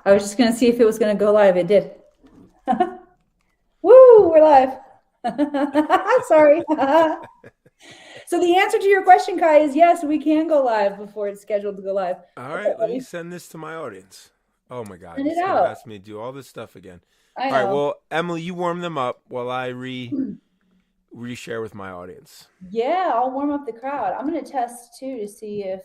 I was just going to see if it was going to go live. It did. Woo, we're live. Sorry. So the answer to your question, Kai, is yes, we can go live before it's scheduled to go live. All right, let me send this to my audience. Oh my God, Send it it's gonna out. ask me to do all this stuff again. I All right, know. well, Emily, you warm them up while I reshare with my audience. Yeah, I'll warm up the crowd. I'm going to test too to see if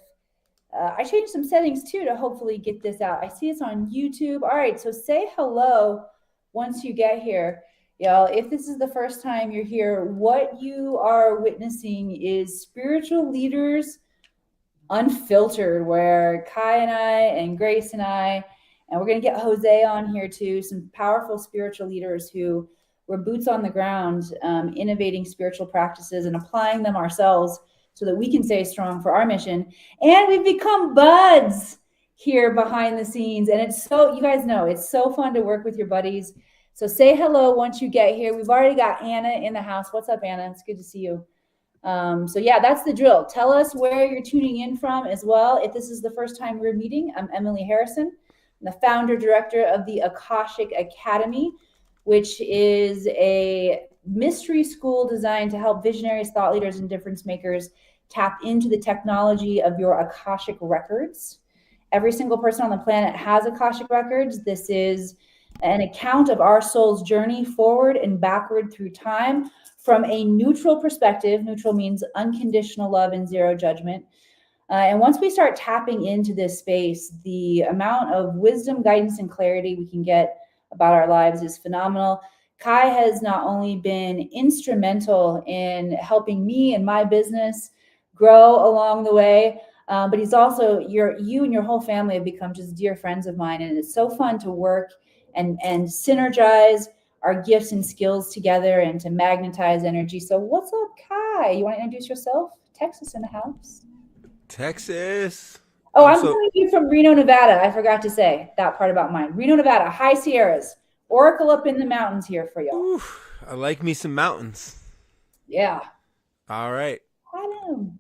I changed some settings too to hopefully get this out. I see it's on YouTube. All right, so say hello once you get here. Y'all, if this is the first time you're here, what you are witnessing is Spiritual Leaders Unfiltered, where Kai and I and Grace and I, and we're going to get Jose on here too, some powerful spiritual leaders who were boots on the ground, innovating spiritual practices and applying them ourselves so that we can stay strong for our mission. And we've become buds here behind the scenes. And it's so, you guys know, it's so fun to work with your buddies. So say hello once you get here. We've already got Anna in the house. What's up, Anna? It's good to see you. So yeah, that's the drill. Tell us where you're tuning in from as well. If this is the first time we're meeting, I'm Emily Harrison, I'm the founder director of the Akashic Academy, which is a mystery school designed to help visionaries, thought leaders, and difference makers tap into the technology of your Akashic records. Every single person on the planet has Akashic records. This is an account of our soul's journey forward and backward through time from a neutral perspective. Neutral means unconditional love and zero judgment. And once we start tapping into this space, the amount of wisdom, guidance, and clarity we can get about our lives is phenomenal. Kai has not only been instrumental in helping me and my business grow along the way, but he's also, you and your whole family have become just dear friends of mine. And it's so fun to work and synergize our gifts and skills together and to magnetize energy. So what's up, Kai? You want to introduce yourself? Texas in the house. Texas. Oh, I'm calling you from Reno, Nevada. I forgot to say that part about mine. Reno, Nevada, high Sierras. Oracle up in the mountains here for y'all. Oof, I like me some mountains. Yeah. All right. I know.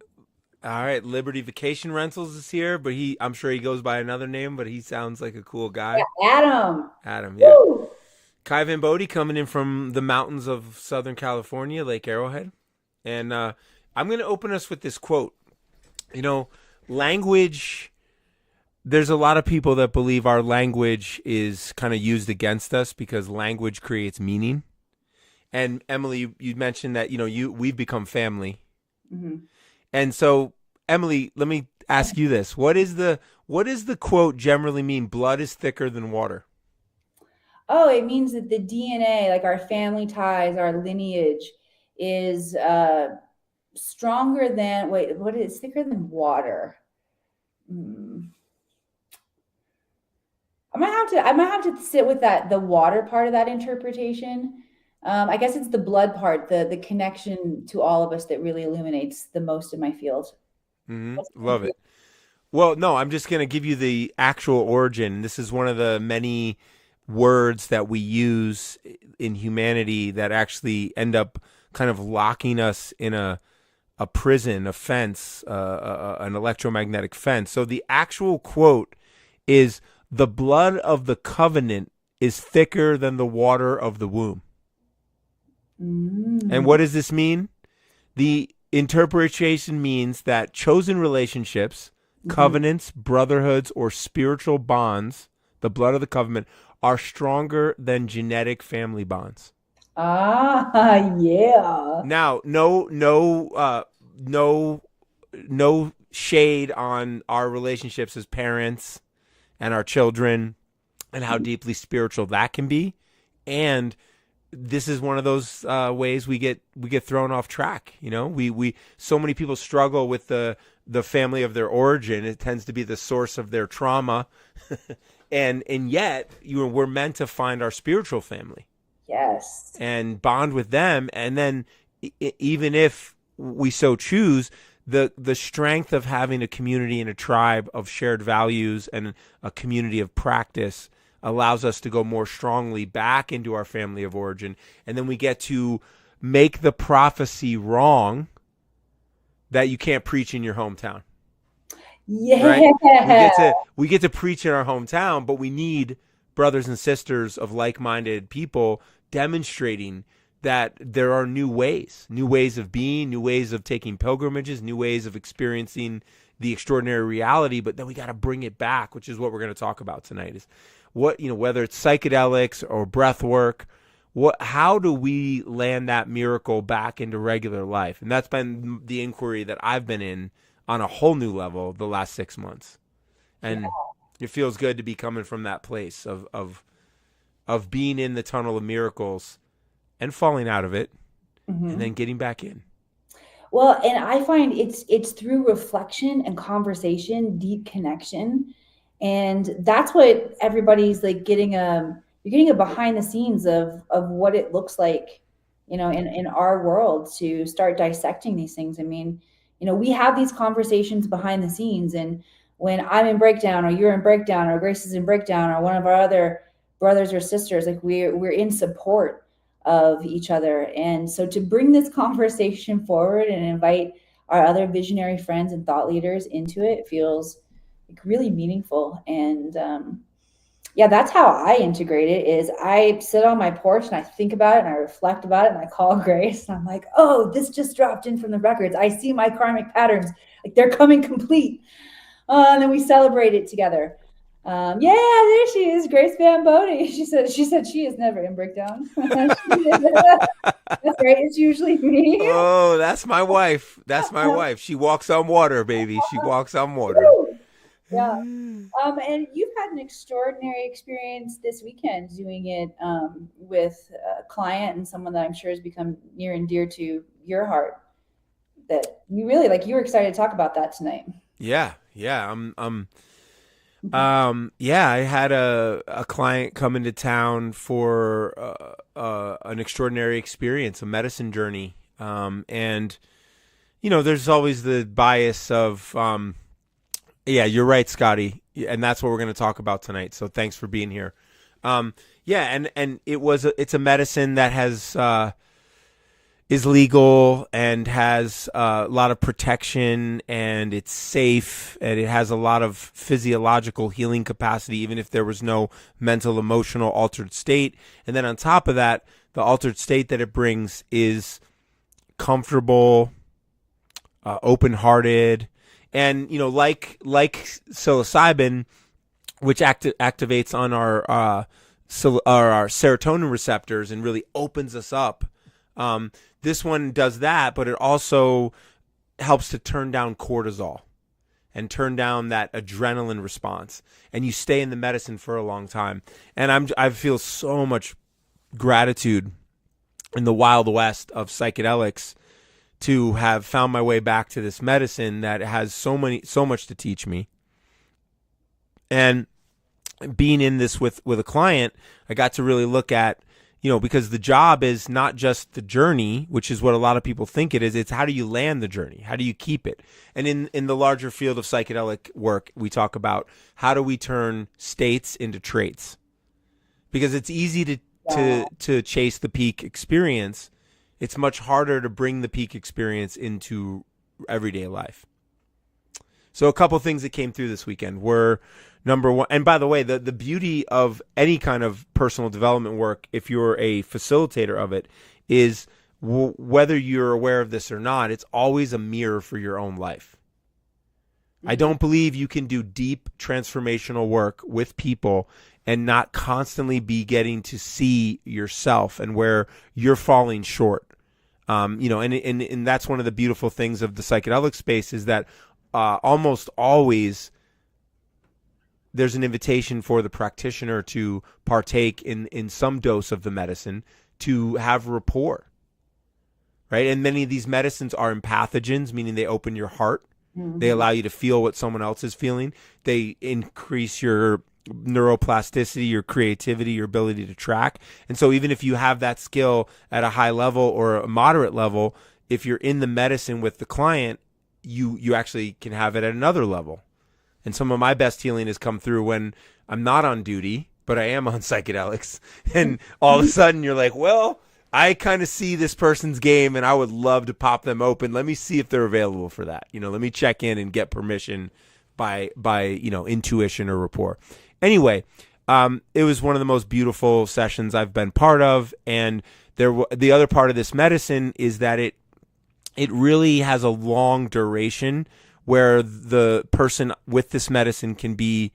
All right, Liberty Vacation Rentals is here, but I'm sure he goes by another name, but he sounds like a cool guy. Yeah, Adam. Adam, yeah. Woo! Kai Van Bodhi coming in from the mountains of Southern California, Lake Arrowhead. And I'm going to open us with this quote. You know, language, there's a lot of people that believe our language is kind of used against us because language creates meaning. And Emily, you mentioned that, we've become family. Mm-hmm. And so, Emily, let me ask you this. What is the quote generally mean? Blood is thicker than water. Oh, it means that the DNA, like our family ties, our lineage is stronger than, what is thicker than water? I might have to sit with the water part of that interpretation. I guess it's the blood part, the connection to all of us that really illuminates the most in my field. Mm-hmm. Love it. Well, no, I'm just going to give you the actual origin. This is one of the many words that we use in humanity that actually end up kind of locking us in a prison, a fence, an electromagnetic fence. So the actual quote is, "The blood of the covenant is thicker than the water of the womb." And what does this mean? The interpretation means that chosen relationships, covenants, brotherhoods, or spiritual bonds, the blood of the covenant, are stronger than genetic family bonds. Ah, yeah. Now, no shade on our relationships as parents and our children and how deeply spiritual that can be. And this is one of those ways we get thrown off track. We so many people struggle with the family of their origin. It tends to be the source of their trauma, and yet we're meant to find our spiritual family. Yes. And bond with them, and then even if we so choose, the strength of having a community and a tribe of shared values and a community of practice allows us to go more strongly back into our family of origin. And then we get to make the prophecy wrong that you can't preach in your hometown. Yeah. right? We get to preach in our hometown, but we need brothers and sisters of like-minded people demonstrating that there are new ways of being, new ways of taking pilgrimages, new ways of experiencing the extraordinary reality, but then we got to bring it back, which is what we're going to talk about tonight, is what, whether it's psychedelics or breath work, how do we land that miracle back into regular life? And that's been the inquiry that I've been in on a whole new level the last 6 months. And it feels good to be coming from that place of being in the tunnel of miracles and falling out of it, and then getting back in. Well, and I find it's through reflection and conversation, deep connection. And that's what everybody's like getting you're getting a behind the scenes of what it looks like, in our world, to start dissecting these things. I mean, we have these conversations behind the scenes, and when I'm in breakdown, or you're in breakdown, or Grace is in breakdown, or one of our other brothers or sisters, like we're in support of each other. And so to bring this conversation forward and invite our other visionary friends and thought leaders into it feels like really meaningful. And that's how I integrate it. Is I sit on my porch and I think about it and I reflect about it and I call Grace and I'm like, oh, this just dropped in from the records. I see my karmic patterns, like they're coming complete. And then we celebrate it together. There she is, Grace Van Bodhi. She said she is never in breakdown. That's right. It's usually me. Oh, that's my wife. That's my wife. She walks on water, baby. She walks on water. Yeah. And you've had an extraordinary experience this weekend doing it with a client and someone that I'm sure has become near and dear to your heart, that you really like. You were excited to talk about that tonight. Yeah. I had a client come into town for an extraordinary experience, a medicine journey. And there's always the bias of, you're right, Scotty. And that's what we're going to talk about tonight. So thanks for being here. And it's a medicine that has, is legal and has a lot of protection, and it's safe, and it has a lot of physiological healing capacity, even if there was no mental, emotional, altered state. And then on top of that, the altered state that it brings is comfortable, open-hearted, and like psilocybin, which activates on our serotonin receptors and really opens us up. This one does that, but it also helps to turn down cortisol and turn down that adrenaline response. And you stay in the medicine for a long time. And I feel so much gratitude in the Wild West of psychedelics to have found my way back to this medicine that has so much to teach me. And being in this with a client, I got to really look at, because the job is not just the journey, which is what a lot of people think it is. It's how do you land the journey? How do you keep it? And in the larger field of psychedelic work, we talk about how do we turn states into traits? Because it's easy to chase the peak experience. It's much harder to bring the peak experience into everyday life. So a couple things that came through this weekend were, number one, and by the way, the beauty of any kind of personal development work, if you're a facilitator of it, is whether you're aware of this or not, it's always a mirror for your own life. I don't believe you can do deep transformational work with people and not constantly be getting to see yourself and where you're falling short. And that's one of the beautiful things of the psychedelic space, is that almost always there's an invitation for the practitioner to partake in some dose of the medicine to have rapport, right? And many of these medicines are empathogens, meaning they open your heart. Mm-hmm. They allow you to feel what someone else is feeling. They increase your neuroplasticity, your creativity, your ability to track. And so even if you have that skill at a high level or a moderate level, if you're in the medicine with the client, you actually can have it at another level. And some of my best healing has come through when I'm not on duty, but I am on psychedelics. And all of a sudden you're like, well, I kind of see this person's game and I would love to pop them open. Let me see if they're available for that. Let me check in and get permission by intuition or rapport. Anyway, it was one of the most beautiful sessions I've been part of, and the other part of this medicine is that it really has a long duration where the person with this medicine can be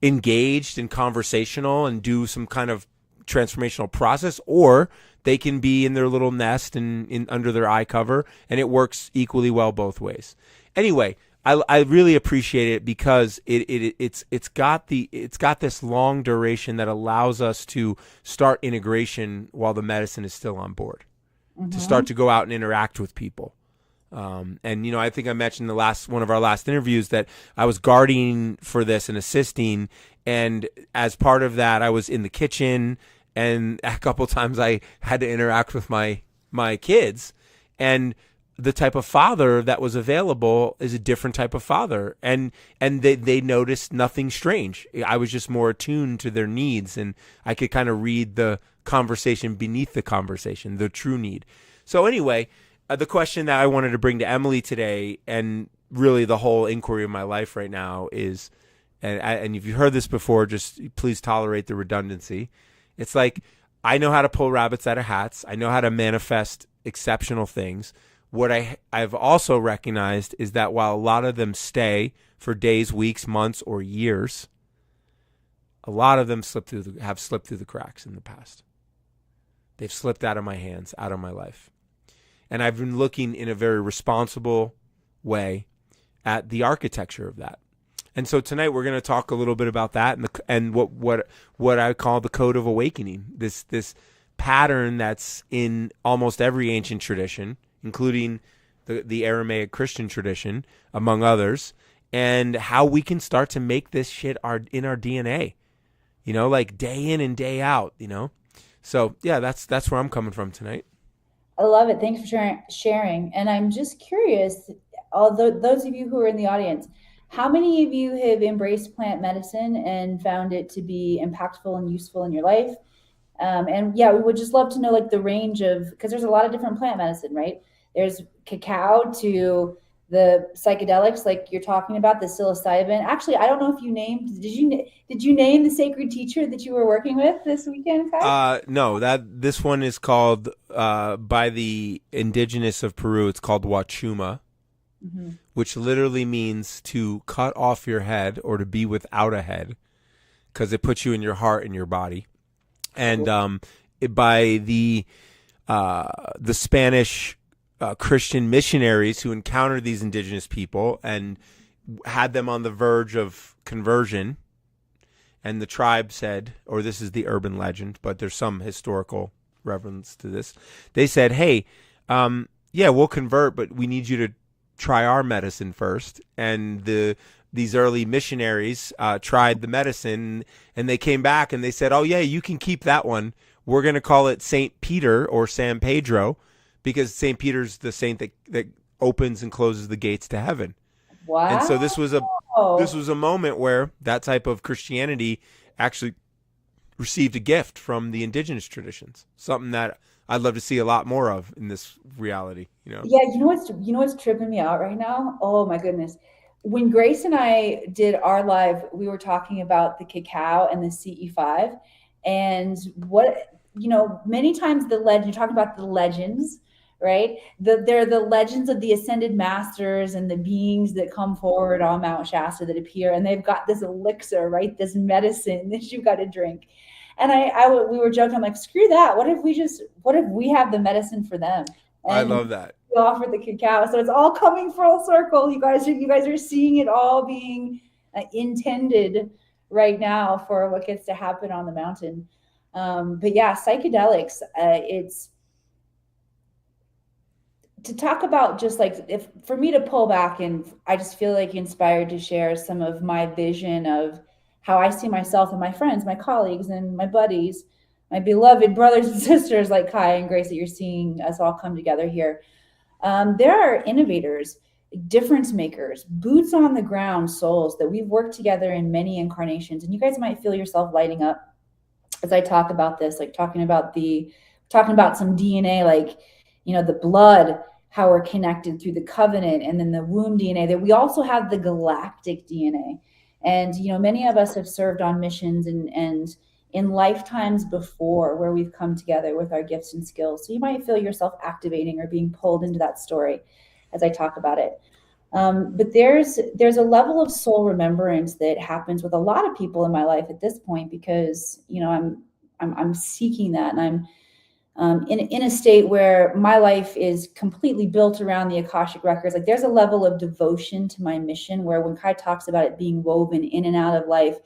engaged and conversational and do some kind of transformational process, or they can be in their little nest and under their eye cover, and it works equally well both ways. Anyway, I really appreciate it because it's got this long duration that allows us to start integration while the medicine is still on board, to start to go out and interact with people. And I think I mentioned one of our last interviews that I was guarding for this and assisting, and as part of that, I was in the kitchen, and a couple times I had to interact with my kids, and the type of father that was available is a different type of father, and they noticed nothing strange. I was just more attuned to their needs, and I could kind of read the conversation beneath the conversation, the true need. So anyway, the question that I wanted to bring to Emily today, and really the whole inquiry of my life right now is, and if you've heard this before, just please tolerate the redundancy. It's like, I know how to pull rabbits out of hats. I know how to manifest exceptional things. What I've also recognized is that while a lot of them stay for days, weeks, months, or years, a lot of them have slipped through the cracks in the past. They've slipped out of my hands, out of my life. And I've been looking in a very responsible way at the architecture of that. And so tonight we're going to talk a little bit about that and what I call the code of awakening. This pattern that's in almost every ancient tradition, including the Aramaic Christian tradition, among others, and how we can start to make this shit in our DNA, like day in and day out, So yeah, that's where I'm coming from tonight. I love it. Thanks for sharing. And I'm just curious, although those of you who are in the audience, how many of you have embraced plant medicine and found it to be impactful and useful in your life? And yeah, we would just love to know like the range of, because there's a lot of different plant medicine, right? There's cacao to the psychedelics, like you're talking about, the psilocybin. Actually, I don't know if you named, did you name the sacred teacher that you were working with this weekend, Kai? No, this one is called, by the indigenous of Peru, it's called Wachuma, which literally means to cut off your head or to be without a head, because it puts you in your heart and your body. And by the Spanish Christian missionaries who encountered these indigenous people and had them on the verge of conversion, and the tribe said, or this is the urban legend, but there's some historical reference to this, they said, hey, yeah, we'll convert, but we need you to try our medicine first. And these early missionaries tried the medicine, and they came back and they said, oh yeah, you can keep that one. We're going to call it Saint Peter or San Pedro, because Saint Peter's the saint that opens and closes the gates to heaven. Wow. And so this was a moment where that type of Christianity actually received a gift from the indigenous traditions, something that I'd love to see a lot more of in this reality. Yeah, you know what's tripping me out right now? Oh my goodness. When Grace and I did our live, we were talking about the cacao and the CE5, and many times you're talking about the legends, right? They're the legends of the ascended masters and the beings that come forward on Mount Shasta that appear, and they've got this elixir, right? This medicine that you got to drink. And we were joking, I'm like, screw that. What if we have the medicine for them? And I love that. We offer the cacao. So it's all coming full circle. You guys are seeing it all being intended right now for what gets to happen on the mountain. But yeah, psychedelics, it's to talk about, just like, if for me to pull back, and I just feel like inspired to share some of my vision of how I see myself and my friends, my colleagues and my buddies, my beloved brothers and sisters like Kai and Grace that you're seeing us all come together here. There are innovators, difference makers, boots on the ground souls that we've worked together in many incarnations. And you guys might feel yourself lighting up as I talk about this, like talking about some DNA, like, the blood, how we're connected through the covenant and then the womb DNA, that we also have the galactic DNA. And, you know, many of us have served on missions and in lifetimes before where we've come together with our gifts and skills. So you might feel yourself activating or being pulled into that story as I talk about it. But there's a level of soul remembrance that happens with a lot of people in my life at this point, because, you know, I'm seeking that, and I'm in a state where my life is completely built around the Akashic records. Like, there's a level of devotion to my mission where when Kai talks about it being woven in and out of life,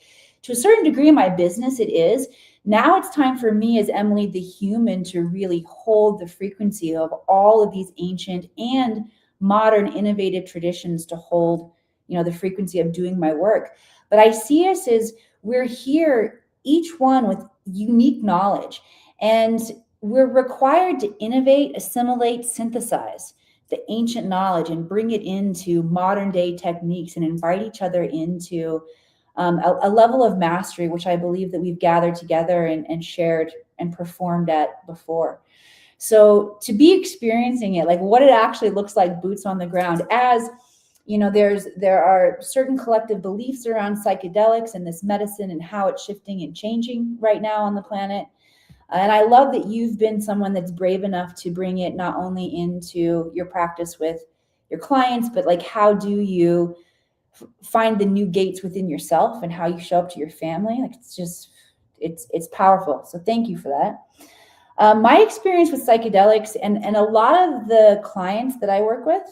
to a certain degree in my business, it is. Now it's time for me as Emily the human to really hold the frequency of all of these ancient and modern innovative traditions, to hold, you know, the frequency of doing my work. But I see us as we're here, each one with unique knowledge, and we're required to innovate, assimilate, synthesize the ancient knowledge and bring it into modern day techniques and invite each other into a level of mastery, which I believe that we've gathered together and shared and performed at before. So to be experiencing it, like what it actually looks like, boots on the ground, as you know, there are certain collective beliefs around psychedelics and this medicine and how it's shifting and changing right now on the planet. And I love that you've been someone that's brave enough to bring it not only into your practice with your clients, but like, how do you find the new gates within yourself and how you show up to your family? Like, it's just, it's powerful. So thank you for that. My experience with psychedelics and a lot of the clients that I work with,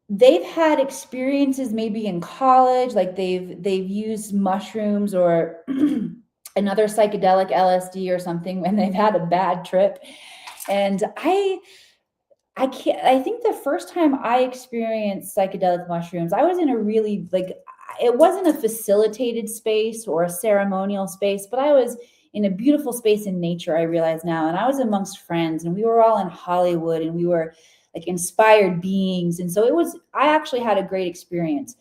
they've had experiences maybe in college, like they've used mushrooms or another psychedelic, LSD or something, when they've had a bad trip. And I think the first time I experienced psychedelic mushrooms, I was in a really, like, it wasn't a facilitated space or a ceremonial space, but I was in a beautiful space in nature, I realize now. And I was amongst friends, and we were all in Hollywood, and we were like inspired beings. And so I actually had a great experience.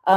I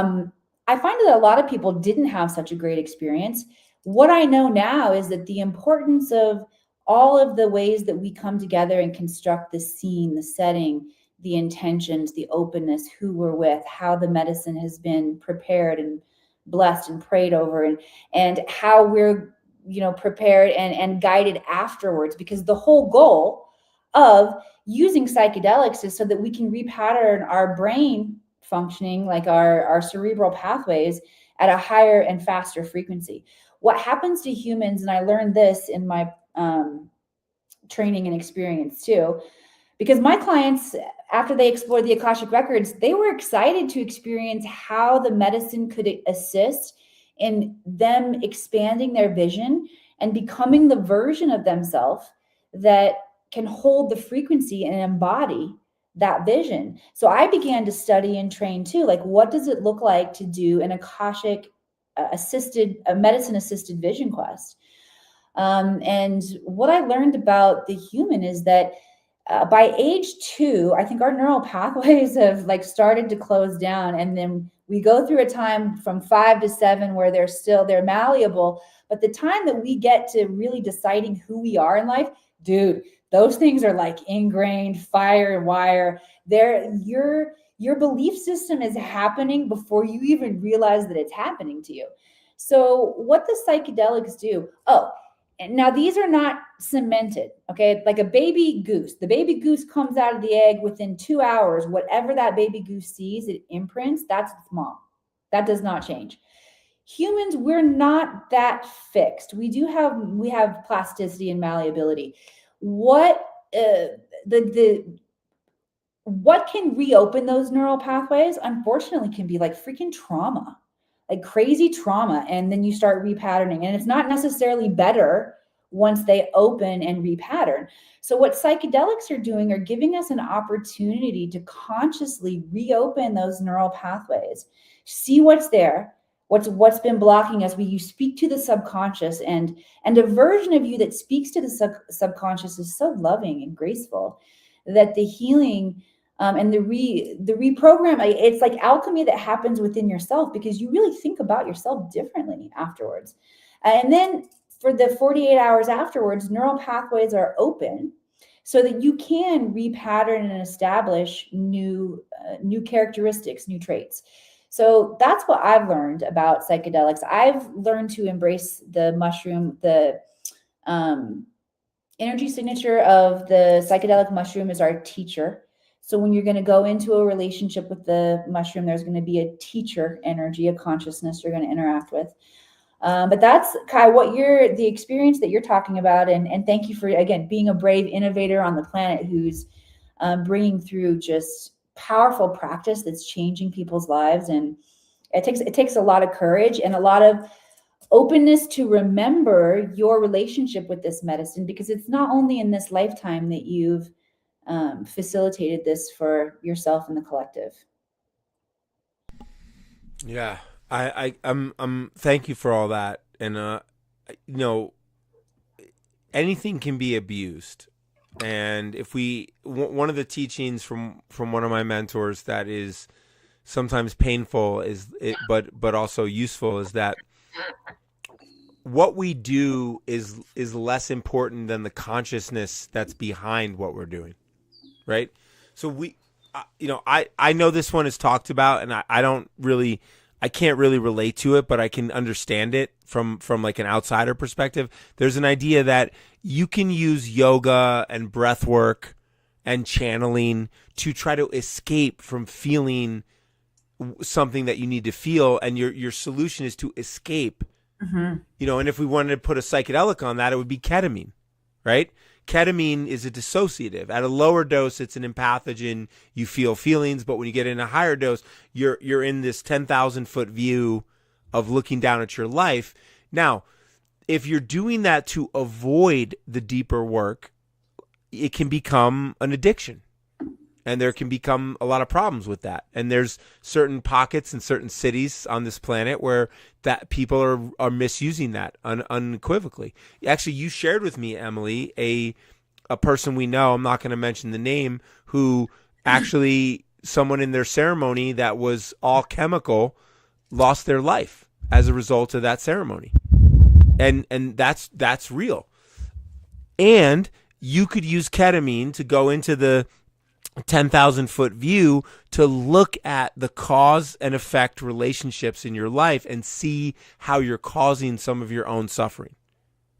find that a lot of people didn't have such a great experience. What I know now is that the importance of all of the ways that we come together and construct the scene, the setting, the intentions, the openness, who we're with, how the medicine has been prepared and blessed and prayed over, and how we're, you know, prepared and guided afterwards. Because the whole goal of using psychedelics is so that we can repattern our brain functioning, like our cerebral pathways, at a higher and faster frequency. What happens to humans, and I learned this in my training and experience too, because my clients, after they explored the Akashic records, they were excited to experience how the medicine could assist in them expanding their vision and becoming the version of themselves that can hold the frequency and embody that vision. So I began to study and train too, like, what does it look like to do an Akashic medicine assisted vision quest? And what I learned about the human is that by age 2, I think our neural pathways have like started to close down. And then we go through a time from 5 to 7 where they're malleable. But the time that we get to really deciding who we are in life, dude, those things are like ingrained, fire and wire. Your belief system is happening before you even realize that it's happening to you. So what the psychedelics do, now these are not cemented, okay? Like a baby goose. The baby goose comes out of the egg within 2 hours. Whatever that baby goose sees, it imprints, that's its mom. That does not change. Humans, we're not that fixed. We have plasticity and malleability. What can reopen those neural pathways, unfortunately, can be like freaking trauma, like crazy trauma. And then you start repatterning, and it's not necessarily better once they open and repattern. So what psychedelics are doing are giving us an opportunity to consciously reopen those neural pathways, see what's there, what's been blocking us. You speak to the subconscious, and a version of you that speaks to the subconscious is so loving and graceful that the healing and the reprogram, it's like alchemy that happens within yourself, because you really think about yourself differently afterwards. And then for the 48 hours afterwards, neural pathways are open. so that you can repattern and establish new characteristics, new traits. So that's what I've learned about psychedelics. I've learned to embrace the mushroom. The energy signature of the psychedelic mushroom is our teacher. So when you're going to go into a relationship with the mushroom, there's going to be a teacher energy, a consciousness you're going to interact with. But that's, Kai, the experience that you're talking about. And thank you for, again, being a brave innovator on the planet who's bringing through just powerful practice that's changing people's lives. And it takes a lot of courage and a lot of openness to remember your relationship with this medicine, because it's not only in this lifetime that you've facilitated this for yourself and the collective. Yeah. I'm thank you for all that. And, anything can be abused. And one of the teachings from one of my mentors that is sometimes painful but also useful is that what we do is less important than the consciousness that's behind what we're doing. Right. So I know this one is talked about, and I can't really relate to it, but I can understand it from like an outsider perspective. There's an idea that you can use yoga and breath work and channeling to try to escape from feeling something that you need to feel. And your solution is to escape, and if we wanted to put a psychedelic on that, it would be ketamine, right? Ketamine is a dissociative. At a lower dose, it's an empathogen. You feel feelings, but when you get in a higher dose, you're in this 10,000 foot view of looking down at your life. Now, if you're doing that to avoid the deeper work, it can become an addiction. And there can become a lot of problems with that. And there's certain pockets and certain cities on this planet where that people are misusing that unequivocally. Actually, you shared with me, Emily, a person we know, I'm not going to mention the name, who actually someone in their ceremony that was all chemical lost their life as a result of that ceremony. And that's real. And you could use ketamine to go into the 10,000 foot view to look at the cause and effect relationships in your life and see how you're causing some of your own suffering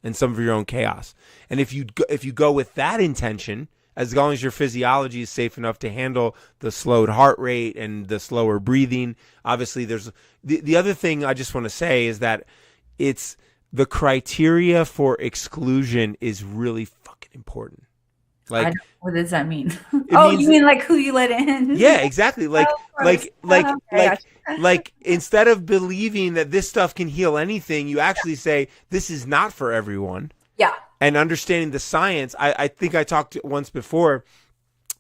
and some of your own chaos. And if you go with that intention, as long as your physiology is safe enough to handle the slowed heart rate and the slower breathing, obviously there's the other thing I just want to say is that it's the criteria for exclusion is really fucking important. Like, what does that mean? You mean like who you let in? Yeah, exactly. Like instead of believing that this stuff can heal anything, you actually say this is not for everyone. Yeah. And understanding the science. I think I talked once before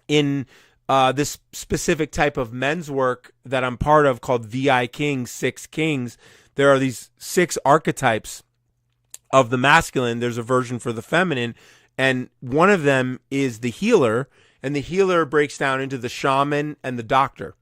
in this specific type of men's work that I'm part of called VI Kings, 6 Kings. There are these 6 archetypes of the masculine. There's a version for the feminine. And one of them is the healer, and the healer breaks down into the shaman and the doctor.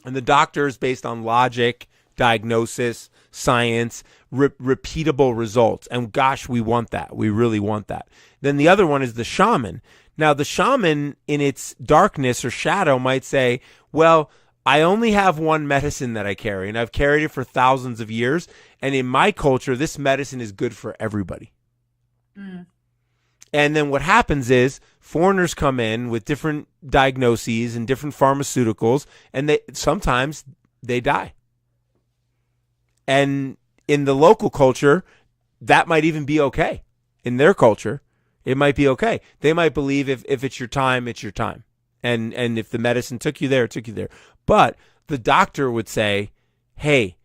And the doctor is based on logic, diagnosis, science, repeatable results. And gosh, we want that. We really want that. Then the other one is the shaman. Now, the shaman in its darkness or shadow might say, well, I only have one medicine that I carry, and I've carried it for thousands of years. And in my culture, this medicine is good for everybody. Mm. And then what happens is foreigners come in with different diagnoses and different pharmaceuticals, and sometimes they die. And in the local culture, that might even be okay. In their culture, it might be okay. They might believe if it's your time, it's your time. And if the medicine took you there, it took you there. But the doctor would say, hey,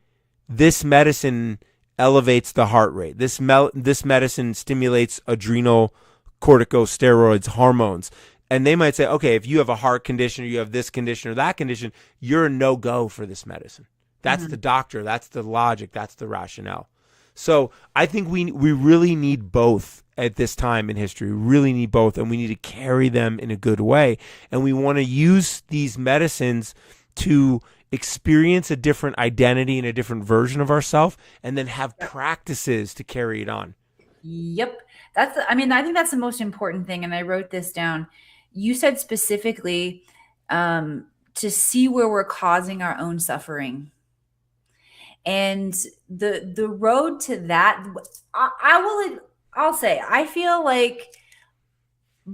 this medicine elevates the heart rate. This medicine stimulates adrenal corticosteroids, hormones. And they might say, okay, if you have a heart condition or you have this condition or that condition, you're a no-go for this medicine. That's the doctor. That's the logic. That's the rationale. So I think we really need both at this time in history. We really need both, and we need to carry them in a good way. And we want to use these medicines to experience a different identity and a different version of ourselves, and then have practices to carry it on. Yep. I think that's the most important thing. And I wrote this down. You said specifically to see where we're causing our own suffering. And the road to that, I'll say, I feel like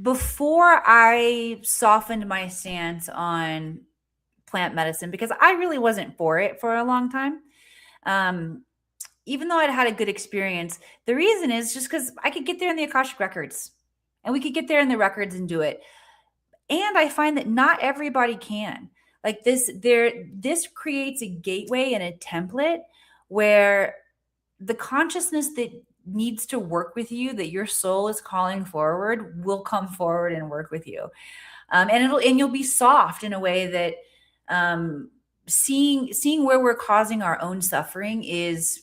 before I softened my stance on plant medicine, because I really wasn't for it for a long time. Even though I'd had a good experience, the reason is just because I could get there in the Akashic records, and we could get there in the records and do it. And I find that not everybody can. Like this creates a gateway and a template where the consciousness that needs to work with you, that your soul is calling forward, will come forward and work with you. And you'll be soft in a way that seeing where we're causing our own suffering is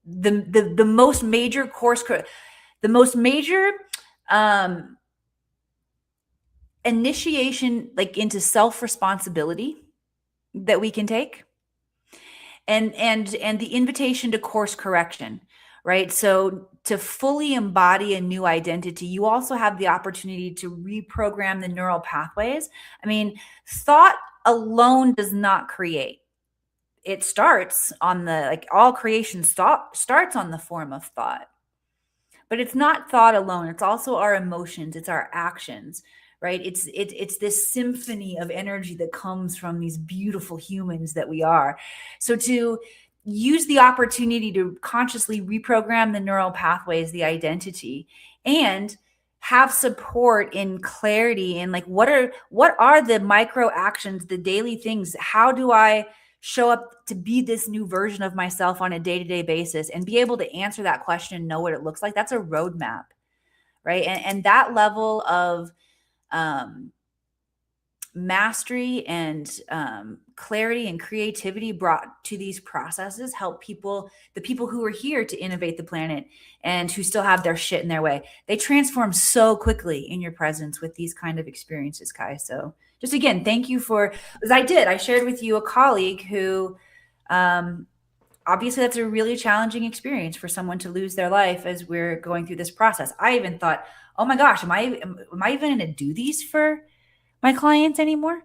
the most major the most major initiation, like into self-responsibility that we can take, and the invitation to course correction, right? So to fully embody a new identity, you also have the opportunity to reprogram the neural pathways. I mean, thought alone does not create. It starts on all creation starts on the form of thought. But it's not thought alone. It's also our emotions. It's our actions, right? It's this symphony of energy that comes from these beautiful humans that we are. So to use the opportunity to consciously reprogram the neural pathways, the identity, and have support in clarity and like what are the micro actions, the daily things? How do I show up to be this new version of myself on a day-to-day basis and be able to answer that question and know what it looks like? That's a roadmap, right? And that level of mastery and clarity and creativity brought to these processes help the people who are here to innovate the planet and who still have their shit in their way. They transform so quickly in your presence with these kind of experiences, Kai. So just again, thank you as I shared with you a colleague who, obviously that's a really challenging experience for someone to lose their life as we're going through this process. I even thought, oh my gosh, am I even going to do these for my clients anymore?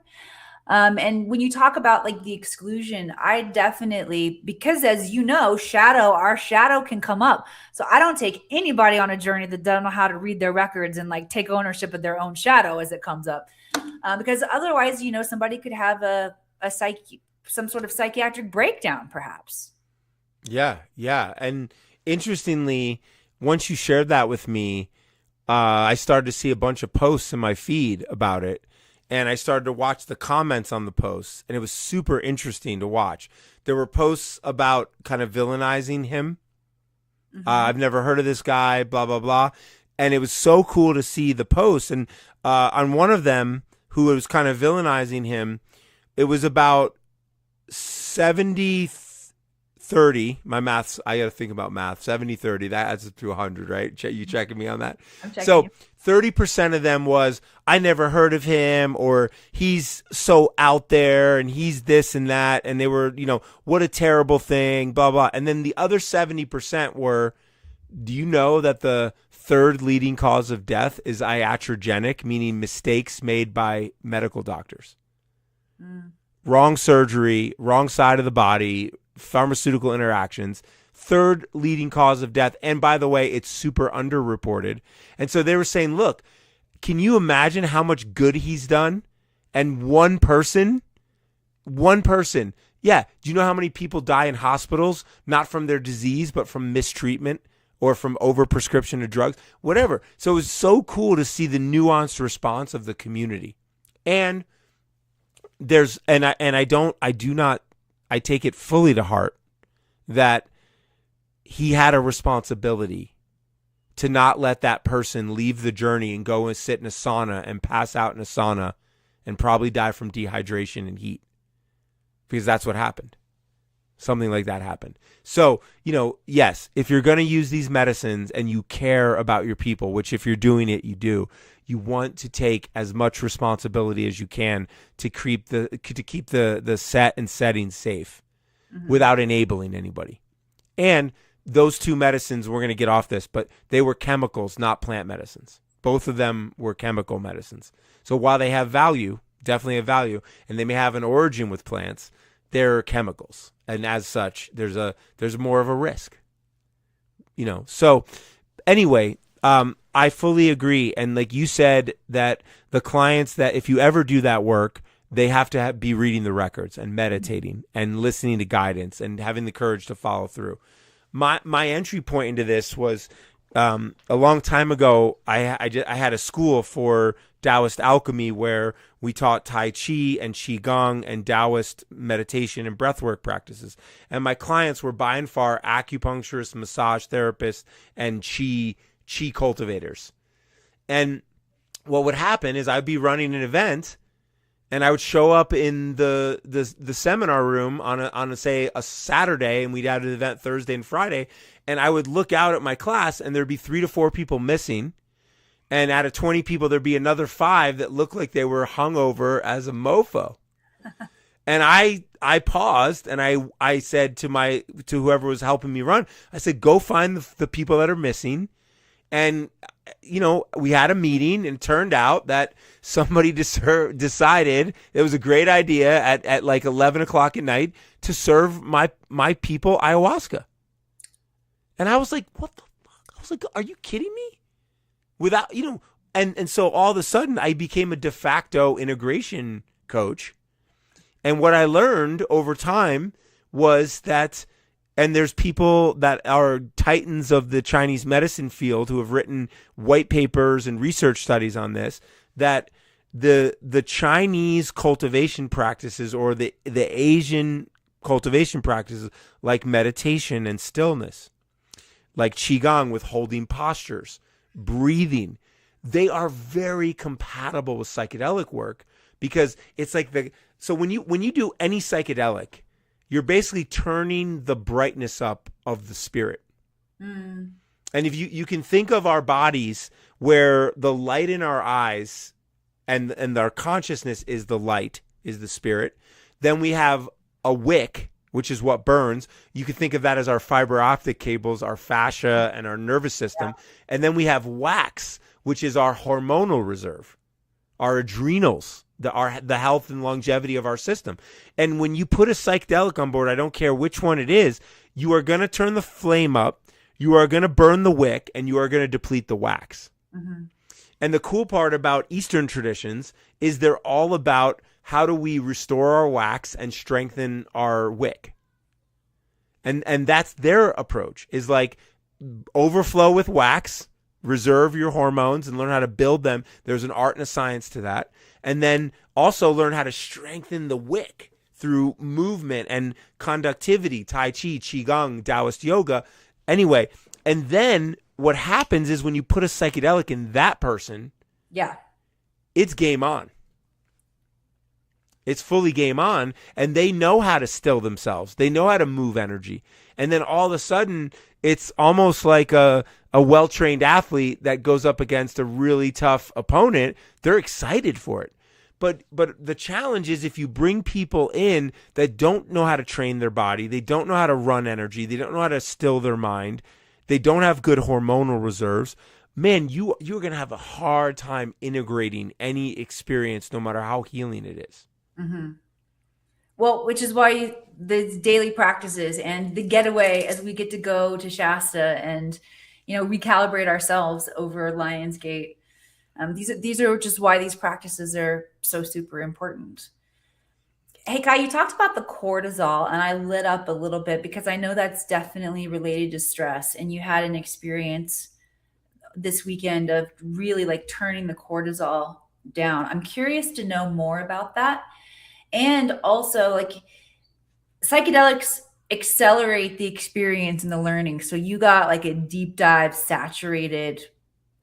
And when you talk about like the exclusion, I definitely, because as you know, our shadow can come up. So I don't take anybody on a journey that doesn't know how to read their records and like take ownership of their own shadow as it comes up. Because otherwise, somebody could have some sort of psychiatric breakdown, perhaps. Yeah. And interestingly, once you shared that with me, I started to see a bunch of posts in my feed about it. And I started to watch the comments on the posts, and it was super interesting to watch. There were posts about kind of villainizing him. Mm-hmm. I've never heard of this guy, blah, blah, blah. And it was so cool to see the posts. And on one of them, who was kind of villainizing him, it was about 70-30. My maths, I got to think about math. 70-30, that adds up to 100, right? You checking me on that? I'm checking so you. 30% of them was, I never heard of him, or he's so out there and he's this and that. And they were, what a terrible thing, blah, blah. And then the other 70% were, do you know that the third leading cause of death is iatrogenic, meaning mistakes made by medical doctors? Wrong surgery, wrong side of the body, pharmaceutical interactions. Third leading cause of death. And by the way, it's super underreported. And so they were saying, look, can you imagine how much good he's done? And one person, yeah. Do you know how many people die in hospitals, not from their disease, but from mistreatment or from overprescription of drugs, whatever. So it was so cool to see the nuanced response of the community. And I take it fully to heart that he had a responsibility to not let that person leave the journey and go and sit in a sauna and pass out in a sauna and probably die from dehydration and heat, because that's what happened. Something like that happened. So, yes, if you're going to use these medicines and you care about your people, which if you're doing it, you do, you want to take as much responsibility as you can to keep the set and setting safe, mm-hmm. without enabling anybody. And those two medicines, we're going to get off this, but they were chemicals, not plant medicines. Both of them were chemical medicines. So while they have value, definitely have value, and they may have an origin with plants, they're chemicals. And as such, there's more of a risk. So anyway, I fully agree. And like you said, that the clients that if you ever do that work, they have to be reading the records and meditating and listening to guidance and having the courage to follow through. My entry point into this was a long time ago. I had a school for Taoist alchemy where we taught Tai Chi and Qigong and Taoist meditation and breathwork practices. And my clients were by and far acupuncturists, massage therapists, and Qi cultivators. And what would happen is I'd be running an event, and I would show up in the seminar room on a Saturday, and we'd have an event Thursday and Friday, and I would look out at my class, and there'd be 3 to 4 people missing, and out of 20 people, there'd be another 5 that looked like they were hungover as a mofo. And I paused, and I said to whoever was helping me run, I said, go find the people that are missing. And, we had a meeting, and it turned out that somebody decided it was a great idea at like 11 o'clock at night to serve my people ayahuasca. And I was like, what the fuck? I was like, are you kidding me? Without, and so all of a sudden I became a de facto integration coach. And what I learned over time was that, and there's people that are titans of the Chinese medicine field who have written white papers and research studies on this, that the Chinese cultivation practices or the Asian cultivation practices like meditation and stillness, like Qigong with holding postures, breathing, they are very compatible with psychedelic work because it's like so when you do any psychedelic, you're basically turning the brightness up of the spirit. Mm. And if you can think of our bodies where the light in our eyes and our consciousness is the light, is the spirit, then we have a wick, which is what burns. You can think of that as our fiber optic cables, our fascia, and our nervous system. Yeah. And then we have wax, which is our hormonal reserve, our adrenals, the health and longevity of our system. And when you put a psychedelic on board, I don't care which one it is, you are going to turn the flame up, you are going to burn the wick, and you are going to deplete the wax. Mm-hmm. And the cool part about Eastern traditions is they're all about how do we restore our wax and strengthen our wick. And that's their approach, is like overflow with wax, reserve your hormones and learn how to build them. There's an art and a science to that. And then also learn how to strengthen the wick through movement and conductivity, Tai Chi, Qigong, Taoist yoga. Anyway, and then what happens is when you put a psychedelic in that person, yeah, it's game on. It's fully game on, and they know how to still themselves. They know how to move energy. And then all of a sudden, it's almost like a well-trained athlete that goes up against a really tough opponent. They're excited for it. But the challenge is if you bring people in that don't know how to train their body, they don't know how to run energy, they don't know how to still their mind, they don't have good hormonal reserves, man, you're going to have a hard time integrating any experience, no matter how healing it is. Mm-hmm. Well, which is why the daily practices and the getaway as we get to go to Shasta and, recalibrate ourselves over Lion's Gate. These are just why these practices are so super important. Hey, Kai, you talked about the cortisol, and I lit up a little bit because I know that's definitely related to stress. And you had an experience this weekend of really like turning the cortisol down. I'm curious to know more about that. And also, like, psychedelics accelerate the experience and the learning. So you got like a deep dive, saturated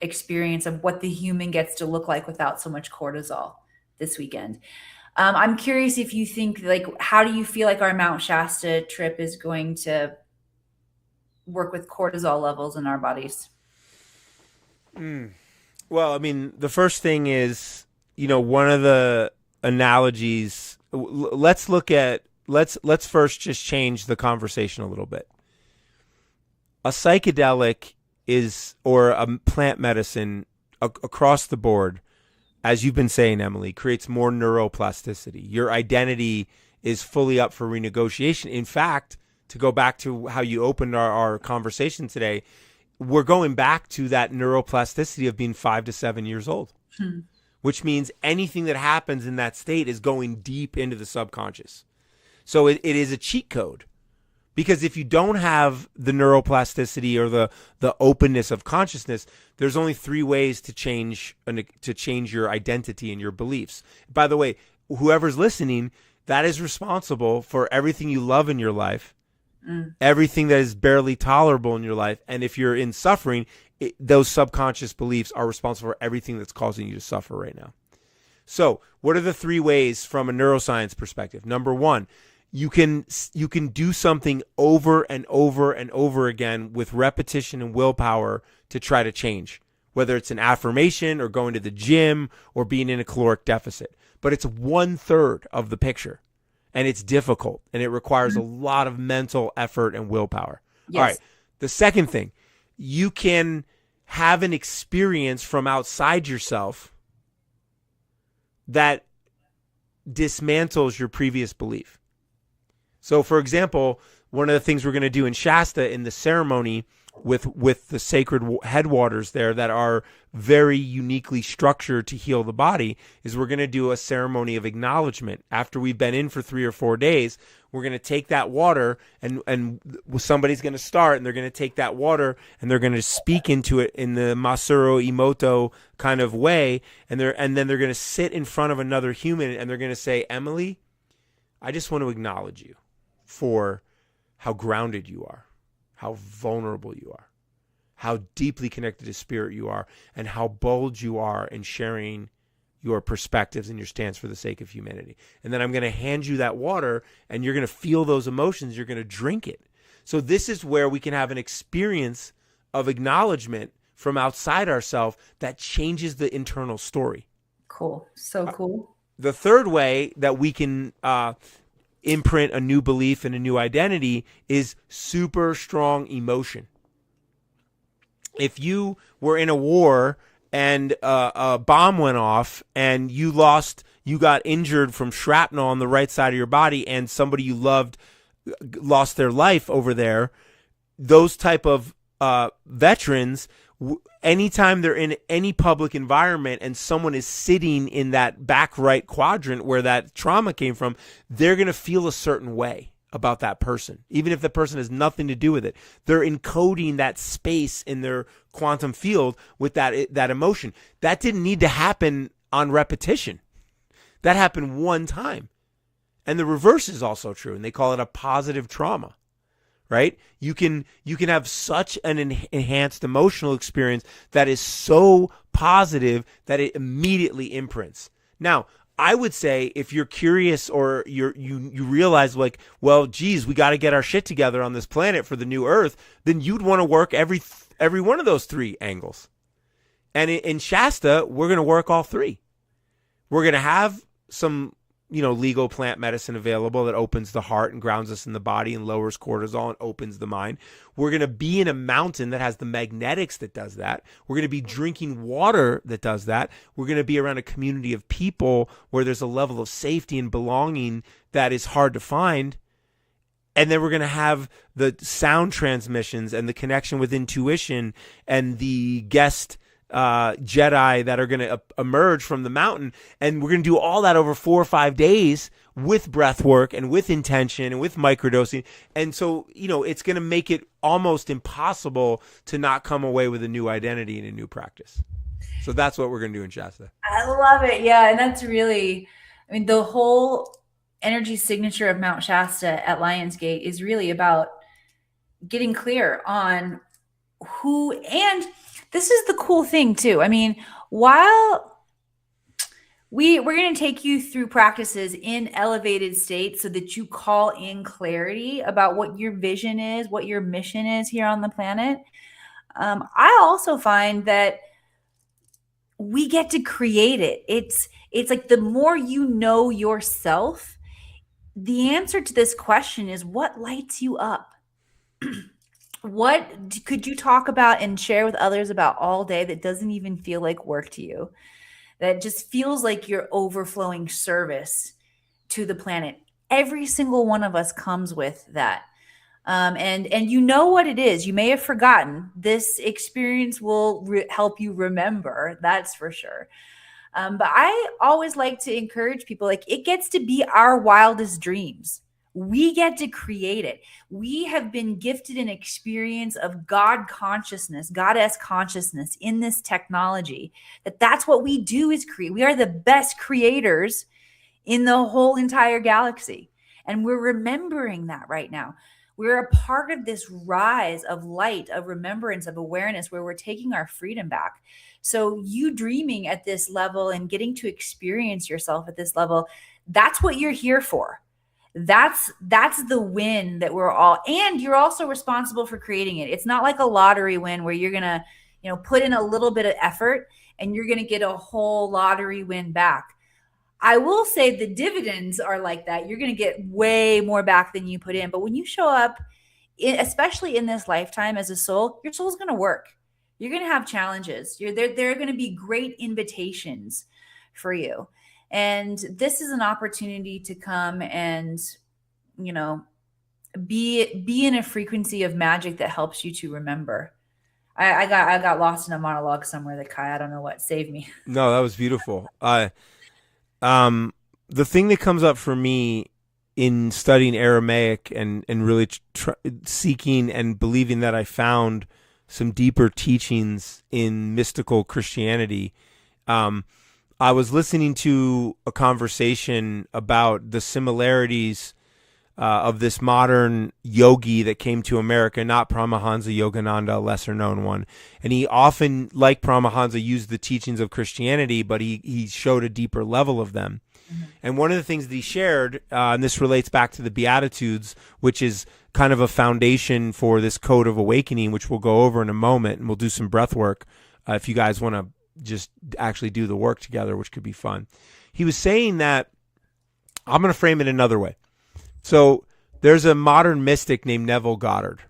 experience of what the human gets to look like without so much cortisol this weekend. I'm curious if you think, like, how do you feel like our Mount Shasta trip is going to work with cortisol levels in our bodies? Well, I mean, the first thing is, one of the analogies, let's first just change the conversation a little bit. a psychedelic is, or a plant medicine across the board, as you've been saying, Emily, creates more neuroplasticity. Your identity is fully up for renegotiation. In fact, to go back to how you opened our conversation today, we're going back to that neuroplasticity of being 5 to 7 years old, which means anything that happens in that state is going deep into the subconscious. So it is a cheat code, because if you don't have the neuroplasticity or the openness of consciousness, there's only 3 ways to change your identity and your beliefs. By the way, whoever's listening, that is responsible for everything you love in your life, everything that is barely tolerable in your life. And if you're in suffering, those subconscious beliefs are responsible for everything that's causing you to suffer right now. So what are the 3 ways from a neuroscience perspective? Number 1, you can do something over and over and over again with repetition and willpower to try to change, whether it's an affirmation or going to the gym or being in a caloric deficit. But it's 1/3 of the picture, and it's difficult, and it requires a lot of mental effort and willpower. Yes. All right. The second thing, you can have an experience from outside yourself that dismantles your previous belief. So, for example, one of the things we're going to do in Shasta in the ceremony with the sacred headwaters there that are very uniquely structured to heal the body is we're going to do a ceremony of acknowledgement. After we've been in for 3 or 4 days, we're going to take that water and somebody's going to start, and they're going to take that water and they're going to speak into it in the Masaru Emoto kind of way. And then they're going to sit in front of another human and they're going to say, Emily, I just want to acknowledge you for how grounded you are, how vulnerable you are, how deeply connected to spirit you are, and how bold you are in sharing your perspectives and your stance for the sake of humanity. And then I'm going to hand you that water, and you're going to feel those emotions. You're going to drink it. So this is where we can have an experience of acknowledgement from outside ourselves that changes the internal story. Cool. So cool. The third way that we can imprint a new belief and a new identity is super strong emotion. If you were in a war and a bomb went off and you got injured from shrapnel on the right side of your body, and somebody you loved lost their life over there, those type of veterans, anytime they're in any public environment and someone is sitting in that back right quadrant where that trauma came from, they're going to feel a certain way about that person, even if the person has nothing to do with it. They're encoding that space in their quantum field with that emotion. That didn't need to happen on repetition. That happened one time. And the reverse is also true, and they call it a positive trauma. Right? You can have such an enhanced emotional experience that is so positive that it immediately imprints. Now, I would say if you're curious or you realize like, well, geez, we got to get our shit together on this planet for the new Earth, then you'd want to work every one of those 3 angles. And in Shasta, we're going to work all 3. We're going to have some legal plant medicine available that opens the heart and grounds us in the body and lowers cortisol and opens the mind. We're going to be in a mountain that has the magnetics that does that. We're going to be drinking water that does that. We're going to be around a community of people where there's a level of safety and belonging that is hard to find. And then we're going to have the sound transmissions and the connection with intuition and the guest Jedi that are going to emerge from the mountain, and we're going to do all that over 4 or 5 days with breath work and with intention and with microdosing. And so it's going to make it almost impossible to not come away with a new identity and a new practice. So that's what we're going to do in Shasta. I love it. Yeah, and that's really, the whole energy signature of Mount Shasta at Lionsgate is really about getting clear on who, and this is the cool thing too. While we're going to take you through practices in elevated states so that you call in clarity about what your vision is, what your mission is here on the planet. I also find that we get to create it. It's like the more you know yourself, the answer to this question is what lights you up. what could you talk about and share with others about all day that doesn't even feel like work to you? That just feels like you're overflowing service to the planet. Every single one of us comes with that. And you know what it is. You may have forgotten. This experience will help you remember. That's for sure. But I always like to encourage people, like, it gets to be our wildest dreams. We get to create it. We have been gifted an experience of God consciousness, goddess consciousness in this technology. That's what we do, is create. We are the best creators in the whole entire galaxy. And we're remembering that right now. We're a part of this rise of light, of remembrance, of awareness, where we're taking our freedom back. So you dreaming at this level and getting to experience yourself at this level, that's what you're here for. That's the win that we're all, and you're also responsible for creating it. It's not like a lottery win where you're going to, put in a little bit of effort and you're going to get a whole lottery win back. I will say the dividends are like that. You're going to get way more back than you put in. But when you show up, especially in this lifetime as a soul, your soul's going to work. You're going to have challenges. There are going to be great invitations for you. And this is an opportunity to come and, be in a frequency of magic that helps you to remember. I got lost in a monologue somewhere that Kai, I don't know what, saved me. No, that was beautiful. The thing that comes up for me in studying Aramaic and really seeking and believing that I found some deeper teachings in mystical Christianity, I was listening to a conversation about the similarities of this modern yogi that came to America, not Paramahansa Yogananda, a lesser known one. And he often, like Paramahansa, used the teachings of Christianity, but he showed a deeper level of them. Mm-hmm. And one of the things that he shared, and this relates back to the Beatitudes, which is kind of a foundation for this code of awakening, which we'll go over in a moment, and we'll do some breath work if you guys want to just actually do the work together, which could be fun. He was saying that, I'm going to frame it another way. So there's a modern mystic named Neville Goddard.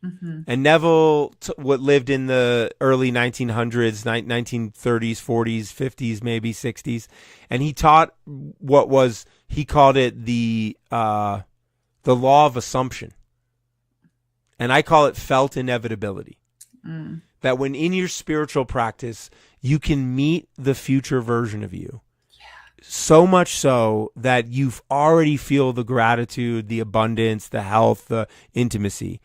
Mm-hmm. And Neville lived in the early 1900s, 1930s, 40s, 50s, maybe 60s. And he taught he called it the law of assumption. And I call it felt inevitability. Mm. That when in your spiritual practice, you can meet the future version of you. So much so that you've already feel the gratitude, the abundance, the health, the intimacy,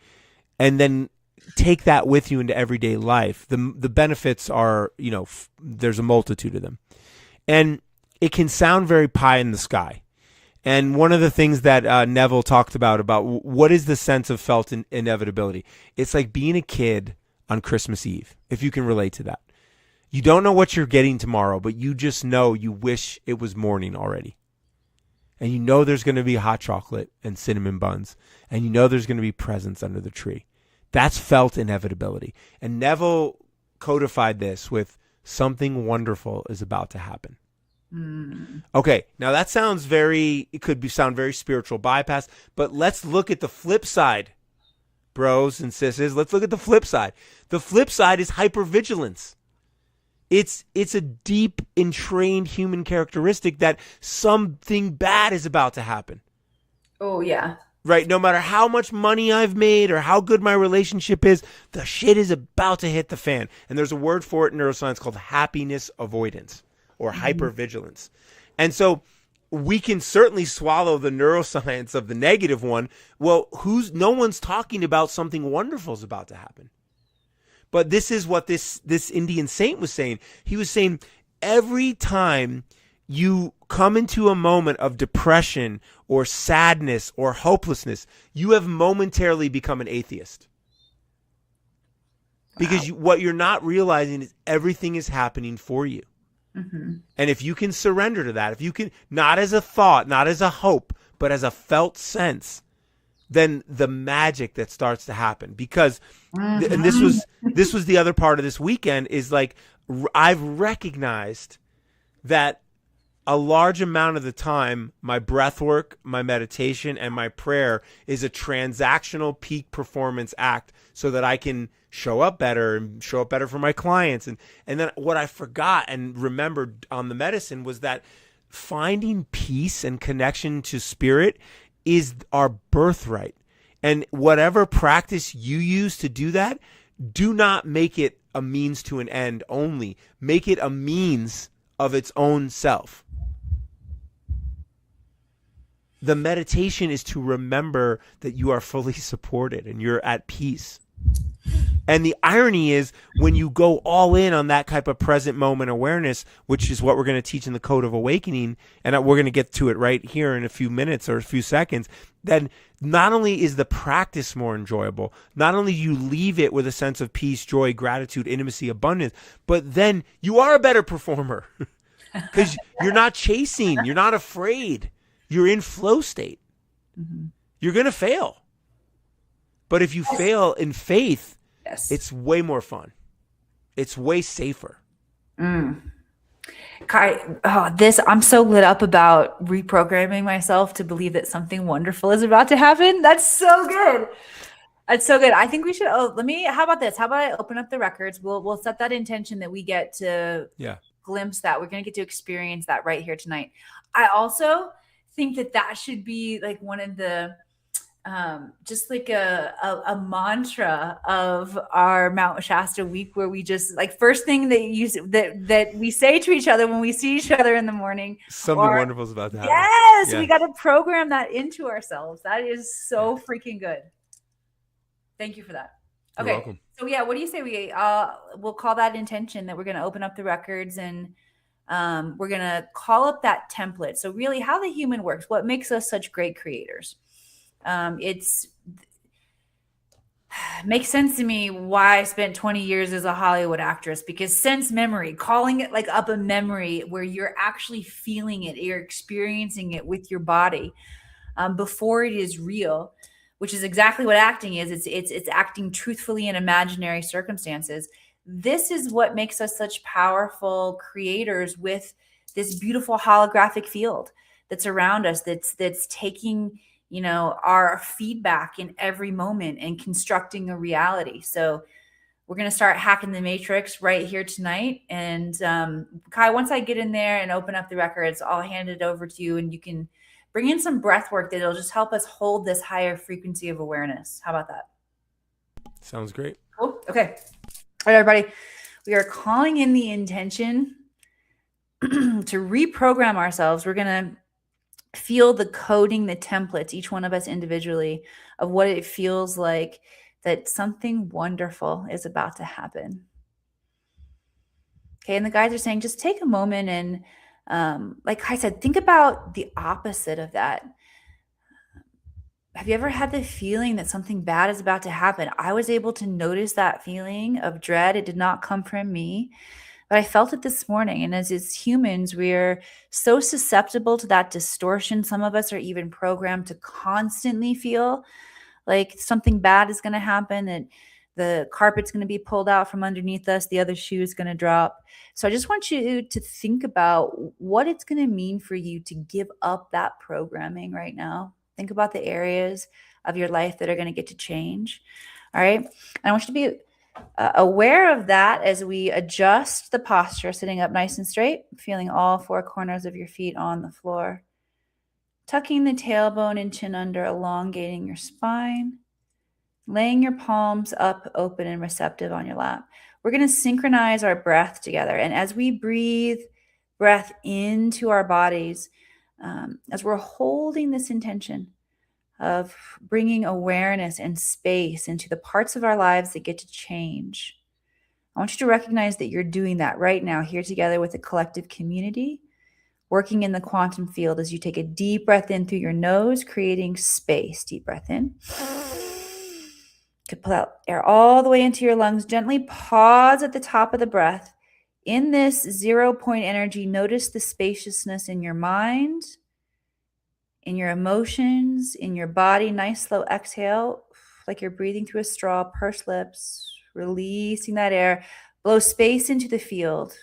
and then take that with you into everyday life. The benefits are, there's a multitude of them. And it can sound very pie in the sky. And one of the things that Neville talked about what is the sense of felt inevitability? It's like being a kid on Christmas Eve, if you can relate to that. You don't know what you're getting tomorrow, but you just know you wish it was morning already. And you know there's going to be hot chocolate and cinnamon buns. And you know there's going to be presents under the tree. That's felt inevitability. And Neville codified this with something wonderful is about to happen. Mm. Okay, now that sounds sound very spiritual bypass, but let's look at the flip side, bros and sisters. Let's look at the flip side. The flip side is hypervigilance. It's a deep, entrained human characteristic that something bad is about to happen. Oh, yeah. Right? No matter how much money I've made or how good my relationship is, the shit is about to hit the fan. And there's a word for it in neuroscience called happiness avoidance or hypervigilance. And so we can certainly swallow the neuroscience of the negative one. Well, no one's talking about something wonderful is about to happen. But this is what this Indian saint was saying. He was saying every time you come into a moment of depression or sadness or hopelessness, you have momentarily become an atheist. Wow. Because what you're not realizing is everything is happening for you. Mm-hmm. And if you can surrender to that, if you can, not as a thought, not as a hope, but as a felt sense, then the magic that starts to happen. Because, and this was the other part of this weekend, is like, I've recognized that a large amount of the time, my breath work, my meditation, and my prayer is a transactional peak performance act so that I can show up better and show up better for my clients. And then what I forgot and remembered on the medicine was that finding peace and connection to spirit is our birthright. And whatever practice you use to do that, do not make it a means to an end only. Make it a means of its own self. The meditation is to remember that you are fully supported and you're at peace. And the irony is when you go all in on that type of present moment awareness, which is what we're going to teach in the Code of Awakening, and we're going to get to it right here in a few minutes or a few seconds, then not only is the practice more enjoyable, not only do you leave it with a sense of peace, joy, gratitude, intimacy, abundance, but then you are a better performer because you're not chasing, you're not afraid. You're in flow state. Mm-hmm. You're going to fail. But if you fail in faith, it's way more fun. It's way safer. Kai, I'm so lit up about reprogramming myself to believe that something wonderful is about to happen. That's so good. That's so good. I think we should, how about this? How about I open up the records? We'll set that intention that we get to glimpse that. We're going to get to experience that right here tonight. I also think that should be like one of the just like a mantra of our Mount Shasta week, where we just like first thing that we say to each other when we see each other in the morning, something wonderful is about to happen. Yes, we got to program that into ourselves. That is so freaking good. Thank you for that. Okay. You're welcome. So what do you say we'll call that intention that we're going to open up the records and we're going to call up that template. So really how the human works, what makes us such great creators. Makes sense to me why I spent 20 years as a Hollywood actress, because sense memory, calling it like up a memory where you're actually feeling it, you're experiencing it with your body before it is real, which is exactly what acting is. It's acting truthfully in imaginary circumstances. This is what makes us such powerful creators with this beautiful holographic field that's around us, that's taking, our feedback in every moment and constructing a reality. So we're going to start hacking the matrix right here tonight. And Kai, once I get in there and open up the records, I'll hand it over to you and you can bring in some breath work that'll just help us hold this higher frequency of awareness. How about that? Sounds great. Cool. Okay. All right, everybody. We are calling in the intention to reprogram ourselves. We're going to feel the coding, the templates, each one of us individually, of what it feels like that something wonderful is about to happen. Okay. And the guys are saying, just take a moment and, like I said, think about the opposite of that. Have you ever had the feeling that something bad is about to happen? I was able to notice that feeling of dread. It did not come from me, but I felt it this morning. And as humans, we're so susceptible to that distortion. Some of us are even programmed to constantly feel like something bad is going to happen, that the carpet's going to be pulled out from underneath us, the other shoe is going to drop. So I just want you to think about what it's going to mean for you to give up that programming right now. Think about the areas of your life that are going to get to change. All right. And I want you to be aware of that as we adjust the posture, sitting up nice and straight, feeling all four corners of your feet on the floor, tucking the tailbone and chin under, elongating your spine, laying your palms up, open and receptive on your lap. We're going to synchronize our breath together. And as we breathe breath into our bodies, as we're holding this intention of bringing awareness and space into the parts of our lives that get to change, I want you to recognize that you're doing that right now, here together with a collective community, working in the quantum field as you take a deep breath in through your nose, creating space. Deep breath in. To pull out air all the way into your lungs. Gently pause at the top of the breath. In this 0 point energy, notice the spaciousness in your mind, in your emotions, in your body. Nice slow exhale, like you're breathing through a straw, pursed lips, releasing that air. Blow space into the field,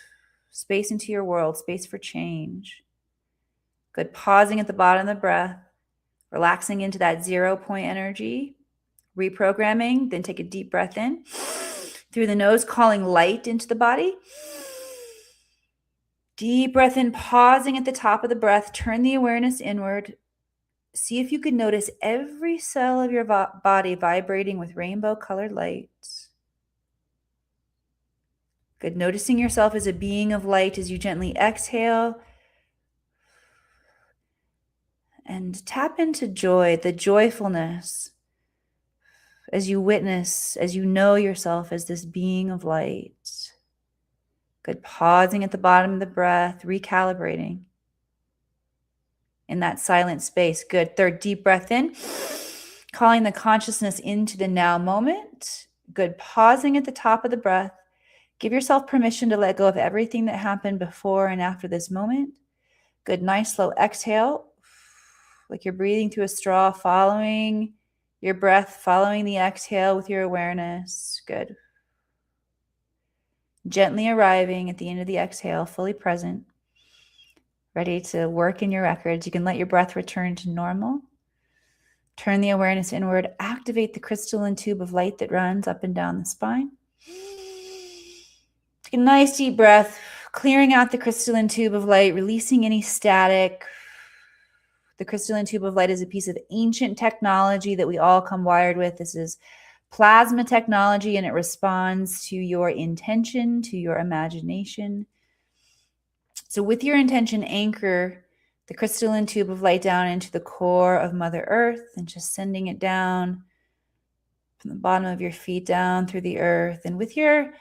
space into your world, space for change. Good. Pausing at the bottom of the breath, relaxing into that 0 point energy, reprogramming. Then take a deep breath in through the nose, calling light into the body. Deep breath in, pausing at the top of the breath. Turn the awareness inward. See if you can notice every cell of your body vibrating with rainbow colored light. Good. Noticing yourself as a being of light as you gently exhale. And tap into joy, the joyfulness, as you witness, as you know yourself as this being of light. Good. Pausing at the bottom of the breath, recalibrating in that silent space. Good. Third, deep breath in, calling the consciousness into the now moment. Good. Pausing at the top of the breath. Give yourself permission to let go of everything that happened before and after this moment. Good. Nice slow exhale, like you're breathing through a straw, following your breath, following the exhale with your awareness. Good. Gently arriving at the end of the exhale, fully present, ready to work in your records. You can let your breath return to normal. Turn the awareness inward. Activate the crystalline tube of light that runs up and down the spine. Take a nice deep breath, clearing out the crystalline tube of light, releasing any static. The crystalline tube of light is a piece of ancient technology that we all come wired with. This is plasma technology, and it responds to your intention, to your imagination. So with your intention, anchor the crystalline tube of light down into the core of Mother Earth and just sending it down from the bottom of your feet down through the earth. And with your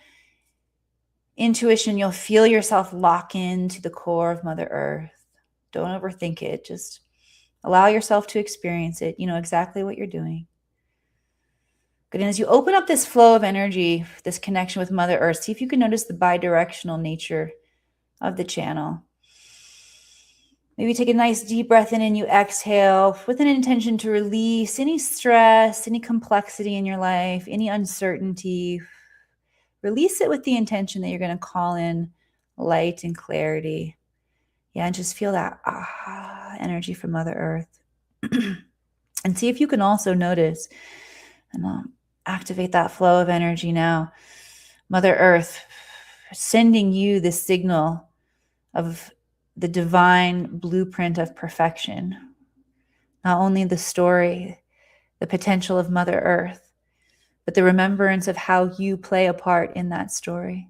intuition, you'll feel yourself lock into the core of Mother Earth. Don't overthink it. Just allow yourself to experience it. You know exactly what you're doing. Good. And as you open up this flow of energy, this connection with Mother Earth, see if you can notice the bi-directional nature of the channel. Maybe take a nice deep breath in and you exhale with an intention to release any stress, any complexity in your life, any uncertainty. Release it with the intention that you're going to call in light and clarity. Yeah, and just feel that energy from Mother Earth. And see if you can also notice and activate that flow of energy now. Mother Earth sending you the signal of the divine blueprint of perfection. Not only the story, the potential of Mother Earth, but the remembrance of how you play a part in that story.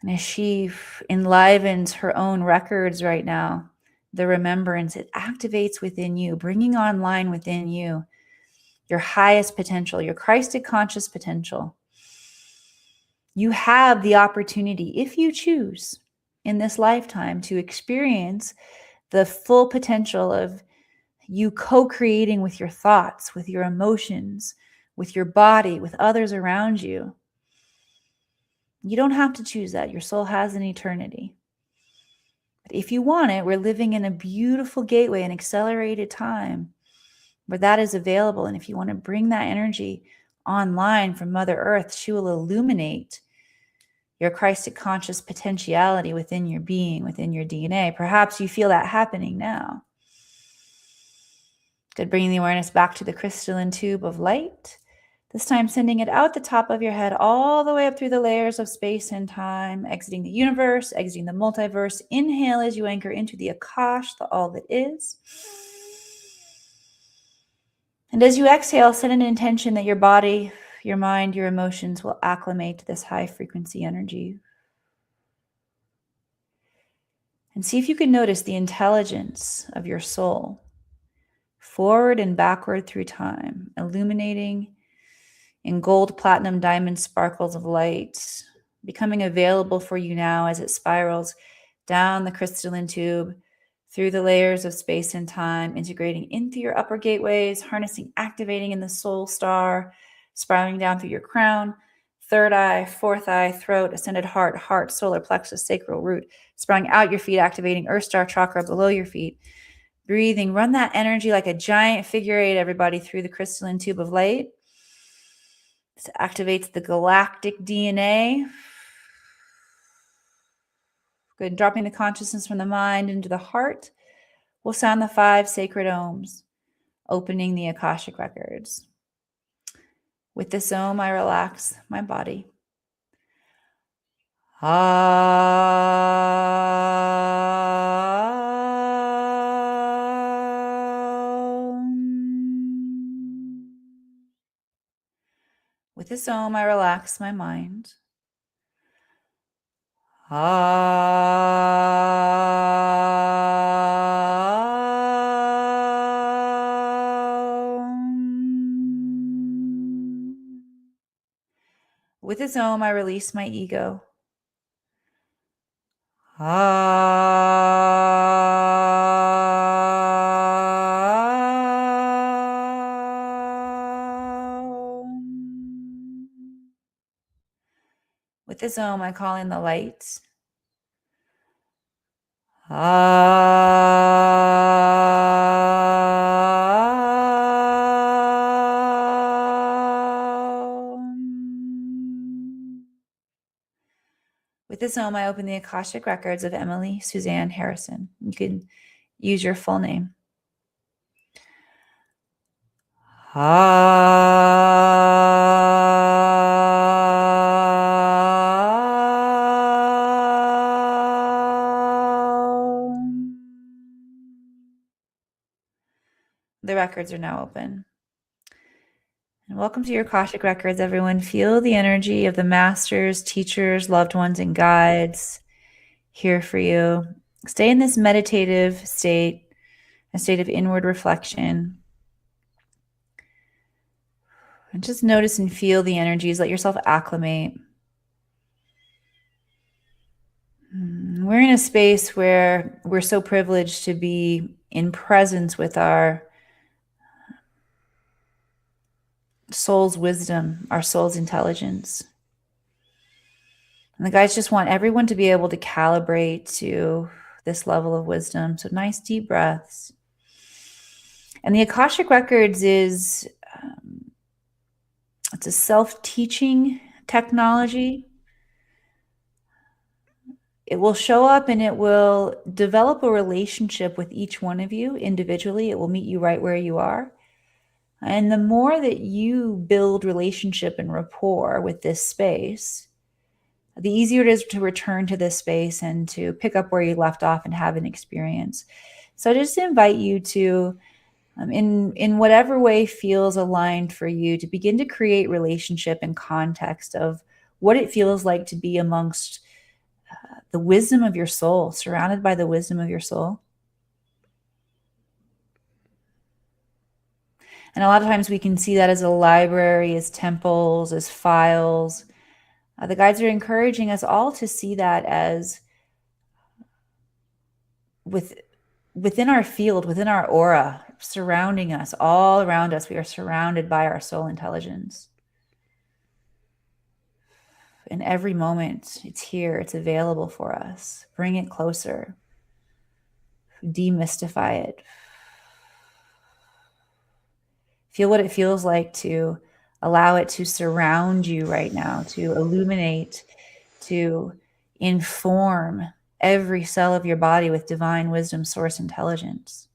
And as she enlivens her own records right now, the remembrance, it activates within you, bringing online within you your highest potential, your Christed conscious potential. You have the opportunity, if you choose, in this lifetime to experience the full potential of you co-creating with your thoughts, with your emotions, with your body, with others around you. You don't have to choose that. Your soul has an eternity. But if you want it, we're living in a beautiful gateway, an accelerated time where that is available. And if you want to bring that energy online from Mother Earth, she will illuminate your Christed conscious potentiality within your being, within your DNA. Perhaps you feel that happening now. Good. Bringing the awareness back to the crystalline tube of light. This time sending it out the top of your head, all the way up through the layers of space and time, exiting the universe, exiting the multiverse. Inhale as you anchor into the Akash, the all that is. And as you exhale, set an intention that your body, your mind, your emotions will acclimate to this high frequency energy. And see if you can notice the intelligence of your soul, forward and backward through time, illuminating in gold, platinum, diamond sparkles of light, becoming available for you now as it spirals down the crystalline tube, through the layers of space and time, integrating into your upper gateways, harnessing, activating in the soul star, spiraling down through your crown, third eye, fourth eye, throat, ascended heart, solar plexus, sacral root, spiraling out your feet, activating earth star chakra below your feet. Breathing, run that energy like a giant figure eight, everybody, through the crystalline tube of light. This activates the galactic DNA. Good. Dropping the consciousness from the mind into the heart, we'll sound the 5 sacred ohms, opening the Akashic records. With this ohm, I relax my body. With this ohm, I relax my mind. With this ohm, I release my ego. With this ohm, I call in the light. With this ohm, I open the Akashic records of Emily Suzanne Harrison. You can use your full name. The records are now open. And welcome to your Akashic records, everyone. Feel the energy of the masters, teachers, loved ones, and guides here for you. Stay in this meditative state, a state of inward reflection. And just notice and feel the energies. Let yourself acclimate. We're in a space where we're so privileged to be in presence with our soul's wisdom, our soul's intelligence. And the guides just want everyone to be able to calibrate to this level of wisdom. So nice deep breaths. And the Akashic Records is, it's a self-teaching technology. It will show up and it will develop a relationship with each one of you individually. It will meet you right where you are. And the more that you build relationship and rapport with this space, the easier it is to return to this space and to pick up where you left off and have an experience. So I just invite you to, in whatever way feels aligned for you, to begin to create relationship and context of what it feels like to be amongst the wisdom of your soul, surrounded by the wisdom of your soul. And a lot of times we can see that as a library, as temples, as files. The guides are encouraging us all to see that as within our field, within our aura, surrounding us, all around us. We are surrounded by our soul intelligence. In every moment, it's here, it's available for us. Bring it closer. Demystify it. Feel what it feels like to allow it to surround you right now, to illuminate, to inform every cell of your body with divine wisdom, source intelligence.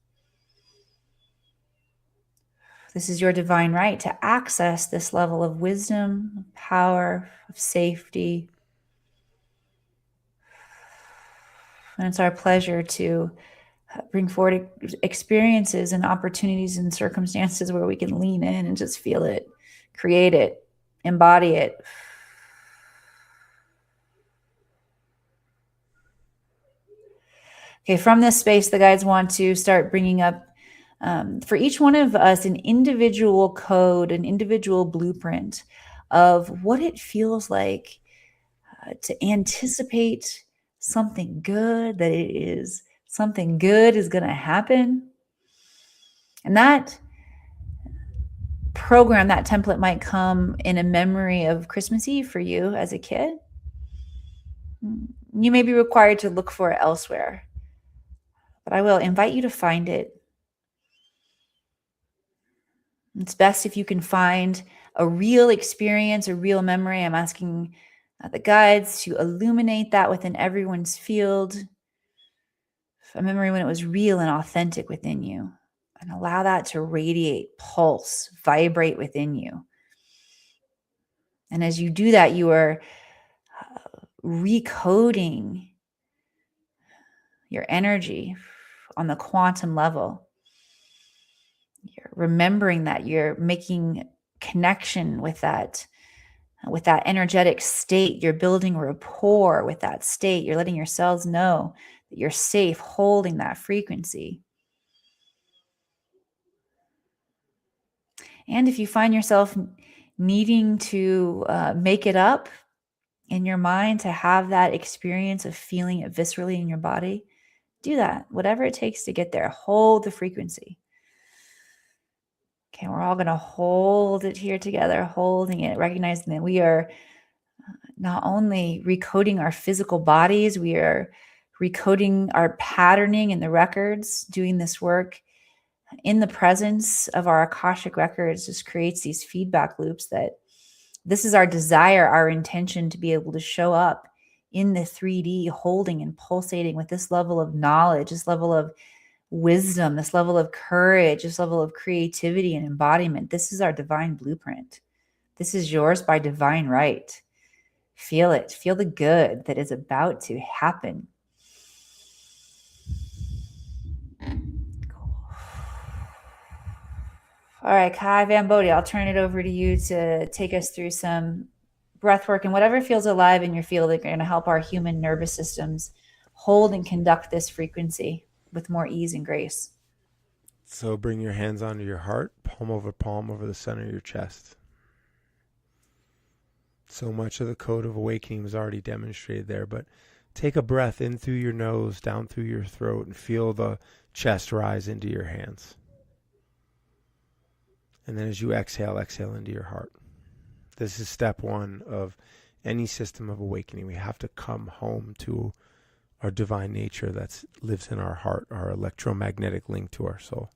This is your divine right to access this level of wisdom, power, of safety. And it's our pleasure to bring forward experiences and opportunities and circumstances where we can lean in and just feel it, create it, embody it. Okay, from this space, the guides want to start bringing up for each one of us an individual code, an individual blueprint of what it feels like to anticipate something good, that it is something good is going to happen. And that program, that template might come in a memory of Christmas Eve for you as a kid. You may be required to look for it elsewhere, but I will invite you to find it. It's best if you can find a real experience, a real memory. I'm asking the guides to illuminate that within everyone's field, a memory when it was real and authentic within you, and allow that to radiate, pulse, vibrate within you. And as you do that, you are recoding your energy on the quantum level. You're remembering that, you're making connection with that energetic state. You're building rapport with that state. You're letting your cells know that you're safe holding that frequency. And if you find yourself needing to make it up in your mind to have that experience of feeling it viscerally in your body, do that. Whatever it takes to get there, hold the frequency. Okay, we're all going to hold it here together, holding it, recognizing that we are not only recoding our physical bodies, we are recoding our patterning in the records. Doing this work in the presence of our Akashic records just creates these feedback loops that this is our desire, our intention to be able to show up in the 3D, holding and pulsating with this level of knowledge, this level of wisdom, this level of courage, this level of creativity and embodiment. This is our divine blueprint. This is yours by divine right. Feel it. Feel the good that is about to happen. All right, Kai Van Bodhi, I'll turn it over to you to take us through some breath work and whatever feels alive in your field that are going to help our human nervous systems hold and conduct this frequency with more ease and grace. So bring your hands onto your heart, palm over the center of your chest. So much of the code of awakening was already demonstrated there, but take a breath in through your nose, down through your throat, and feel the chest rise into your hands. And then as you exhale into your heart. This is step one of any system of awakening. We have to come home to our divine nature that lives in our heart, our electromagnetic link to our soul.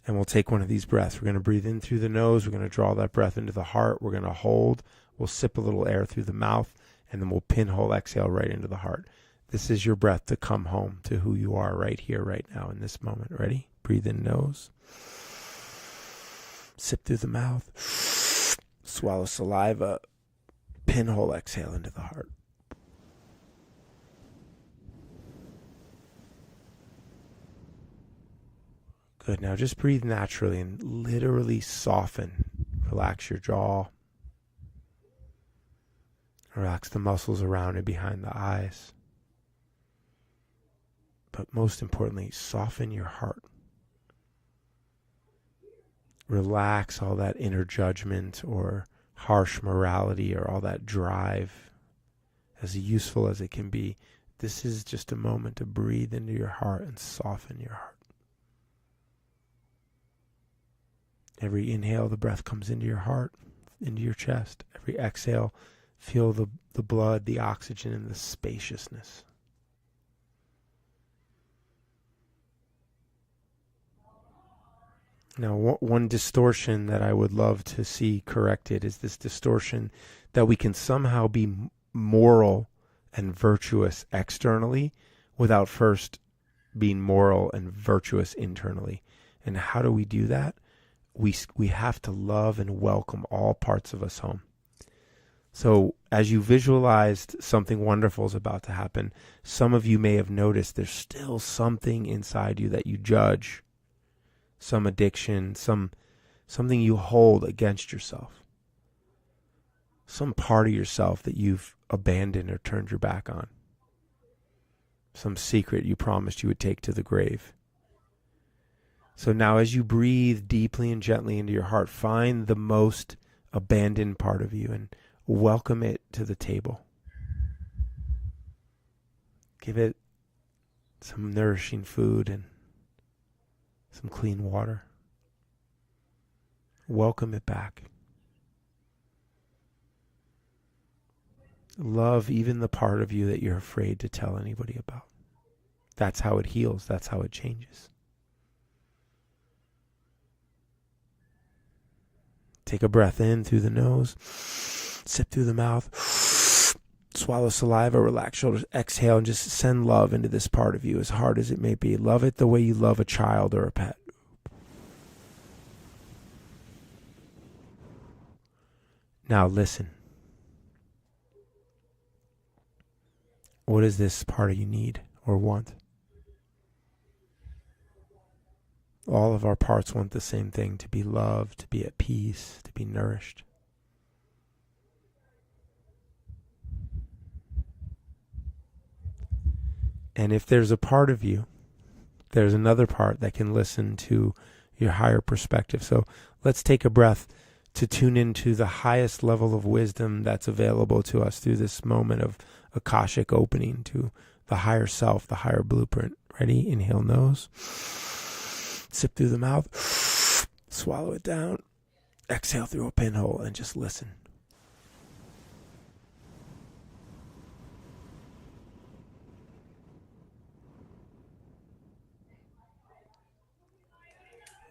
And we'll take one of these breaths. We're going to breathe in through the nose. We're going to draw that breath into the heart. We're going to hold. We'll sip a little air through the mouth, and then we'll pinhole exhale right into the heart. This is your breath to come home to who you are right here, right now, in this moment. Ready? Breathe in nose. Sip through the mouth. Swallow saliva. Pinhole exhale into the heart. Good. Now just breathe naturally and literally soften. Relax your jaw. Relax the muscles around and behind the eyes. But most importantly, soften your heart. Relax all that inner judgment or harsh morality or all that drive, as useful as it can be. This is just a moment to breathe into your heart and soften your heart. Every inhale, the breath comes into your heart, into your chest. Every exhale, feel the blood, the oxygen, and the spaciousness. Now, one distortion that I would love to see corrected is this distortion that we can somehow be moral and virtuous externally without first being moral and virtuous internally. And how do we do that? We have to love and welcome all parts of us home. So as you visualized something wonderful is about to happen, some of you may have noticed there's still something inside you that you judge. Some addiction, something you hold against yourself. Some part of yourself that you've abandoned or turned your back on. Some secret you promised you would take to the grave. So now as you breathe deeply and gently into your heart, find the most abandoned part of you and welcome it to the table. Give it some nourishing food and some clean water. Welcome it back. Love even the part of you that you're afraid to tell anybody about. That's how it heals. That's how it changes. Take a breath in through the nose. Sip through the mouth. Swallow saliva, relax shoulders, exhale, and just send love into this part of you as hard as it may be. Love it the way you love a child or a pet. Now listen. What does this part of you need or want? All of our parts want the same thing, to be loved, to be at peace, to be nourished. And if there's a part of you, there's another part that can listen to your higher perspective. So let's take a breath to tune into the highest level of wisdom that's available to us through this moment of Akashic opening to the higher self, the higher blueprint. Ready? Inhale nose. Sip through the mouth. Swallow it down. Exhale through a pinhole and just listen.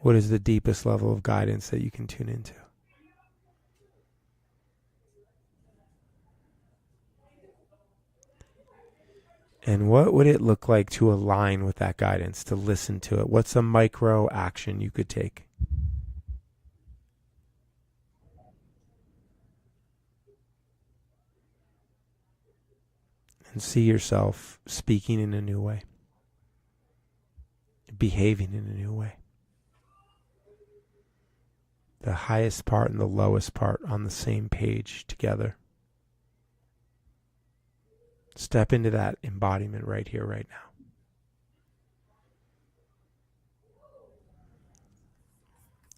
What is the deepest level of guidance that you can tune into? And what would it look like to align with that guidance, to listen to it? What's a micro action you could take? And see yourself speaking in a new way, behaving in a new way. The highest part and the lowest part on the same page together. Step into that embodiment right here, right now.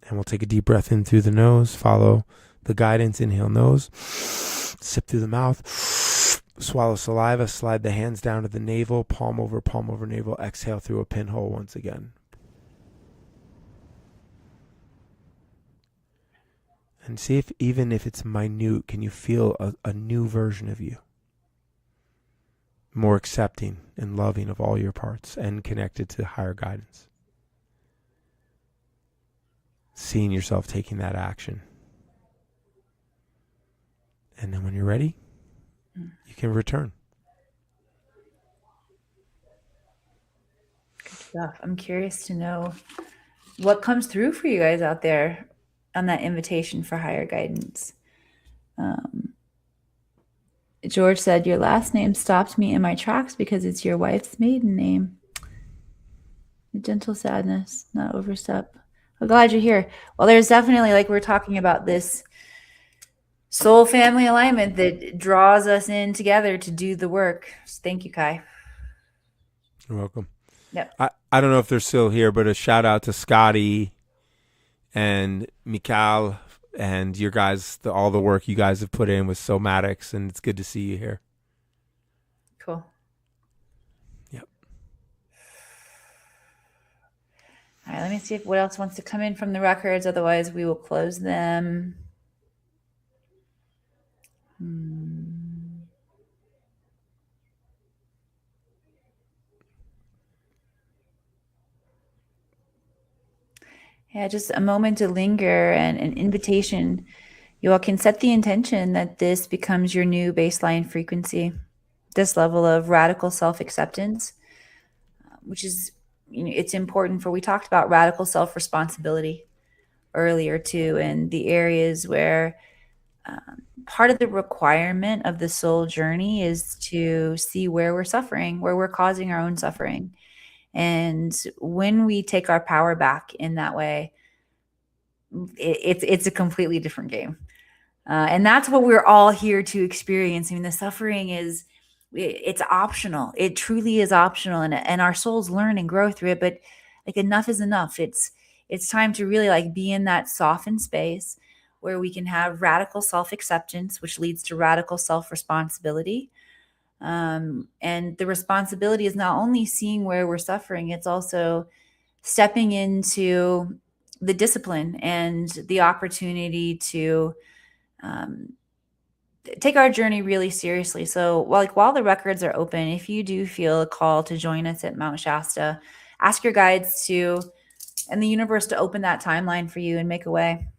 And we'll take a deep breath in through the nose. Follow the guidance. Inhale nose. Sip through the mouth. Swallow saliva. Slide the hands down to the navel. Palm over navel. Exhale through a pinhole once again. And see if, even if it's minute, can you feel a new version of you? More accepting and loving of all your parts and connected to higher guidance. Seeing yourself taking that action. And then when you're ready, you can return. Good stuff. I'm curious to know what comes through for you guys out there on that invitation for higher guidance. George said, your last name stopped me in my tracks because it's your wife's maiden name. A gentle sadness, not overstep. I'm glad you're here. Well, there's definitely, like we're talking about, this soul family alignment that draws us in together to do the work. Thank you, Kai. You're welcome. Yep. I don't know if they're still here, but a shout out to Scotty and Mikal and your guys, all the work you guys have put in with somatics, and it's good to see you here. Cool. Yep. All right, let me see what else wants to come in from the records. Otherwise, we will close them. Yeah, just a moment to linger and an invitation. You all can set the intention that this becomes your new baseline frequency, this level of radical self-acceptance, which is, it's important for, we talked about radical self-responsibility earlier too, and the areas where part of the requirement of the soul journey is to see where we're suffering, where we're causing our own suffering. And when we take our power back in that way, it's a completely different game. And that's what we're all here to experience. I mean, the suffering it's optional. It truly is optional. And our souls learn and grow through it. But like, enough is enough. It's time to really like be in that softened space where we can have radical self-acceptance, which leads to radical self-responsibility. And the responsibility is not only seeing where we're suffering, it's also stepping into the discipline and the opportunity to take our journey really seriously. So while the records are open, if you do feel a call to join us at Mount Shasta, ask your guides and the universe to open that timeline for you and make a way.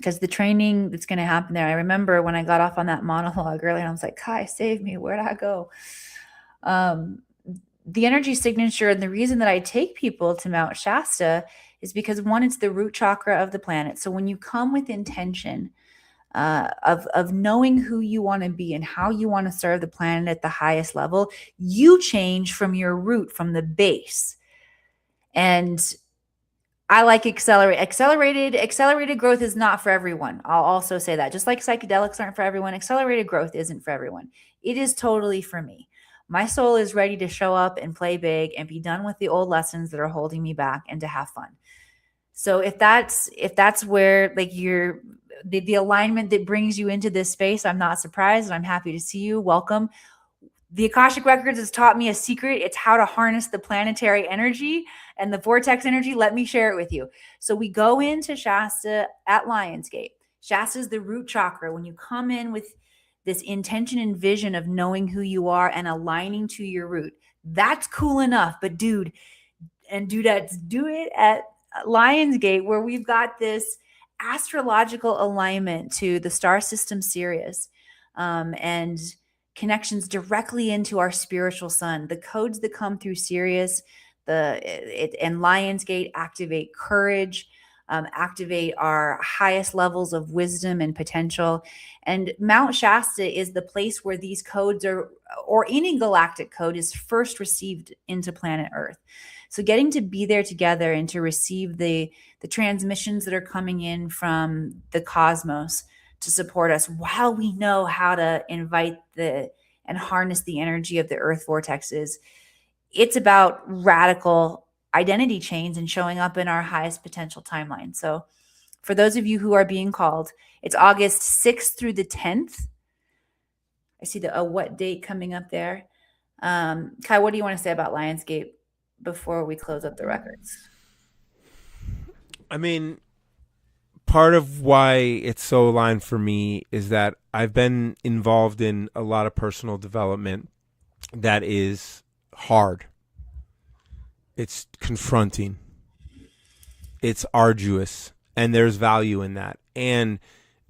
because the training that's going to happen there, I remember when I got off on that monologue earlier, and I was like, Kai, save me. Where'd I go? The energy signature, and the reason that I take people to Mount Shasta is because, one, it's the root chakra of the planet. So when you come with intention of knowing who you want to be and how you want to serve the planet at the highest level, you change from your root, from the base. And I like accelerated growth is not for everyone. I'll also say that. Just like psychedelics aren't for everyone, accelerated growth isn't for everyone. It is totally for me. My soul is ready to show up and play big and be done with the old lessons that are holding me back, and to have fun. So if that's where, like, you're the alignment that brings you into this space, I'm not surprised, and I'm happy to see you. Welcome. The Akashic Records has taught me a secret. It's how to harness the planetary energy and the vortex energy. Let me share it with you. So we go into Shasta at Lionsgate. Shasta is the root chakra. When you come in with this intention and vision of knowing who you are and aligning to your root, that's cool enough. But dudettes, do it at Lionsgate, where we've got this astrological alignment to the star system Sirius, and connections directly into our spiritual sun. The codes that come through Sirius, and Lionsgate activate courage, activate our highest levels of wisdom and potential. And Mount Shasta is the place where these codes or any galactic code is first received into planet Earth. So getting to be there together and to receive the transmissions that are coming in from the cosmos to support us, while we know how to invite and harness the energy of the Earth vortexes, it's about radical identity change and showing up in our highest potential timeline. So for those of you who are being called, it's August 6th through the 10th. I see the what date coming up there. Kai, what do you want to say about Lionsgate before we close up the records? I mean, part of why it's so aligned for me is that I've been involved in a lot of personal development that is hard. It's confronting. It's arduous, and there's value in that. And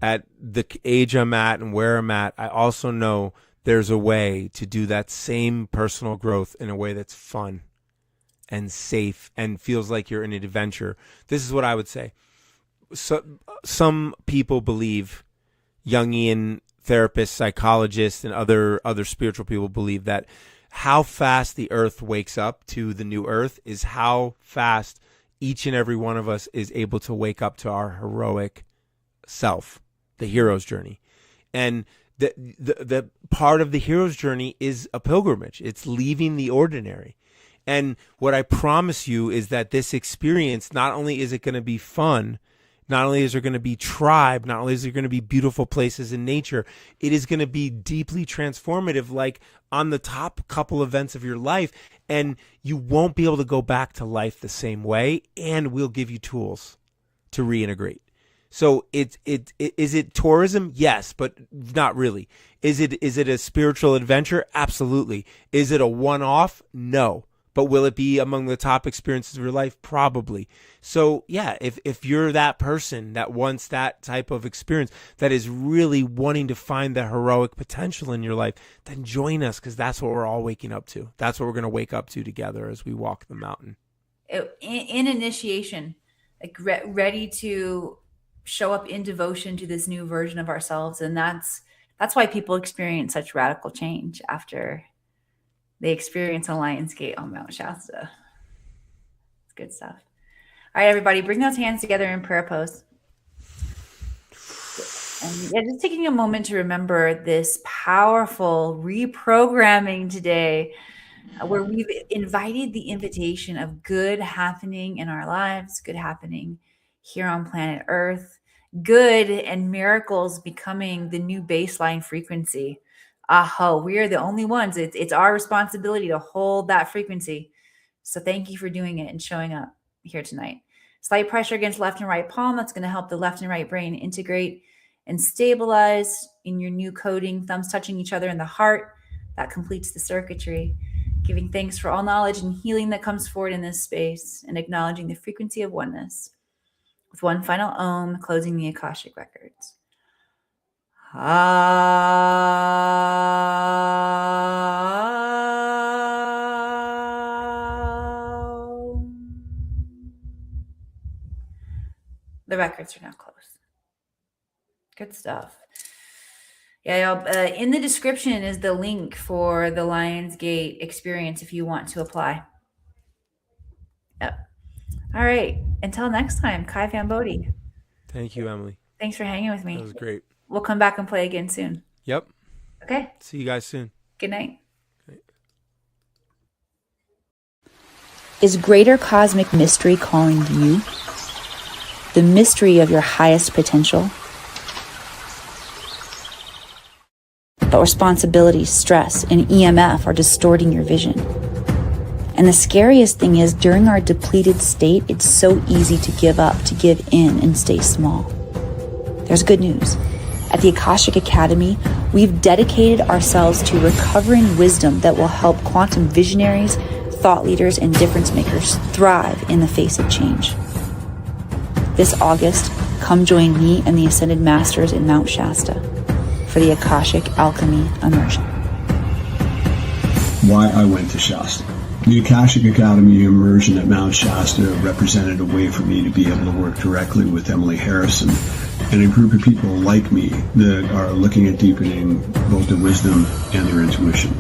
at the age I'm at and where I'm at, I also know there's a way to do that same personal growth in a way that's fun and safe and feels like you're in an adventure. This is what I would say. So, some people believe, Jungian therapists, psychologists, and other spiritual people believe that how fast the earth wakes up to the new earth is how fast each and every one of us is able to wake up to our heroic self, the hero's journey. And the part of the hero's journey is a pilgrimage. It's leaving the ordinary. And what I promise you is that this experience, not only is it going to be fun, not only is there going to be tribe, not only is there going to be beautiful places in nature, it is going to be deeply transformative, like on the top couple events of your life. And you won't be able to go back to life the same way. And we'll give you tools to reintegrate. So is it tourism? Yes, but not really. Is it a spiritual adventure? Absolutely. Is it a one-off? No. But will it be among the top experiences of your life? Probably. So yeah, if you're that person that wants that type of experience, that is really wanting to find the heroic potential in your life, then join us, because that's what we're all waking up to. That's what we're going to wake up to together as we walk the mountain. In initiation, like ready to show up in devotion to this new version of ourselves. And that's why people experience such radical change after they experience a Lionsgate on Mount Shasta. It's good stuff. All right, everybody, bring those hands together in prayer pose. And yeah, just taking a moment to remember this powerful reprogramming today, where we've invited the invitation of good happening in our lives, good happening here on planet Earth, good and miracles becoming the new baseline frequency. We are the only ones. It's our responsibility to hold that frequency. So thank you for doing it and showing up here tonight. Slight pressure against left and right palm. That's going to help the left and right brain integrate and stabilize in your new coding. Thumbs touching each other in the heart. That completes the circuitry. Giving thanks for all knowledge and healing that comes forward in this space, and acknowledging the frequency of oneness. with one final Om, closing the Akashic records. The records are now closed. Good stuff. Yeah, in the description is the link for the Lionsgate experience if you want to apply. Yep. All right. Until next time, Kai Fan Bodhi. Thank you, Emily. Thanks for hanging with me. That was great. We'll come back and play again soon. Yep. Okay. See you guys soon. Good night. Is greater cosmic mystery calling you? The mystery of your highest potential? But responsibility, stress, and EMF are distorting your vision. And the scariest thing is, during our depleted state, it's so easy to give up, to give in, and stay small. There's good news. At the Akashic Academy, we've dedicated ourselves to recovering wisdom that will help quantum visionaries, thought leaders, and difference makers thrive in the face of change. This August, come join me and the Ascended Masters in Mount Shasta for the Akashic Alchemy Immersion. Why I went to Shasta. The Akashic Academy Immersion at Mount Shasta represented a way for me to be able to work directly with Emily Harrison and a group of people like me that are looking at deepening both their wisdom and their intuition.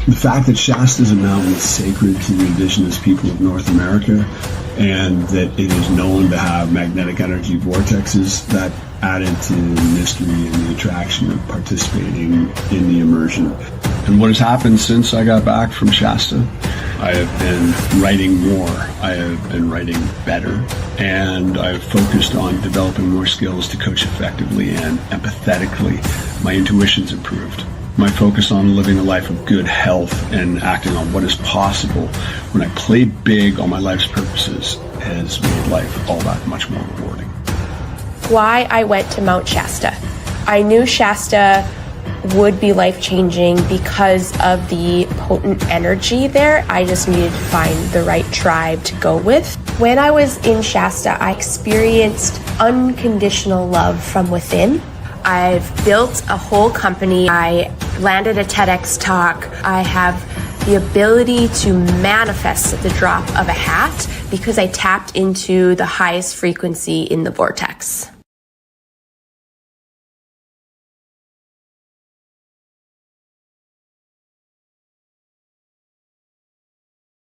The fact that Shasta is a mountain that's sacred to the indigenous people of North America and that it is known to have magnetic energy vortexes, that added to the mystery and the attraction of participating in the immersion. And what has happened since I got back from Shasta? I have been writing more, I have been writing better, and I've focused on developing more skills to coach effectively and empathetically. My intuition's improved. My focus on living a life of good health and acting on what is possible when I play big on my life's purposes has made life all that much more rewarding. Why I went to Mount Shasta. I knew Shasta would be life-changing because of the potent energy there. I just needed to find the right tribe to go with. When I was in Shasta, I experienced unconditional love from within. I've built a whole company. I landed a TEDx talk. I have the ability to manifest at the drop of a hat because I tapped into the highest frequency in the vortex.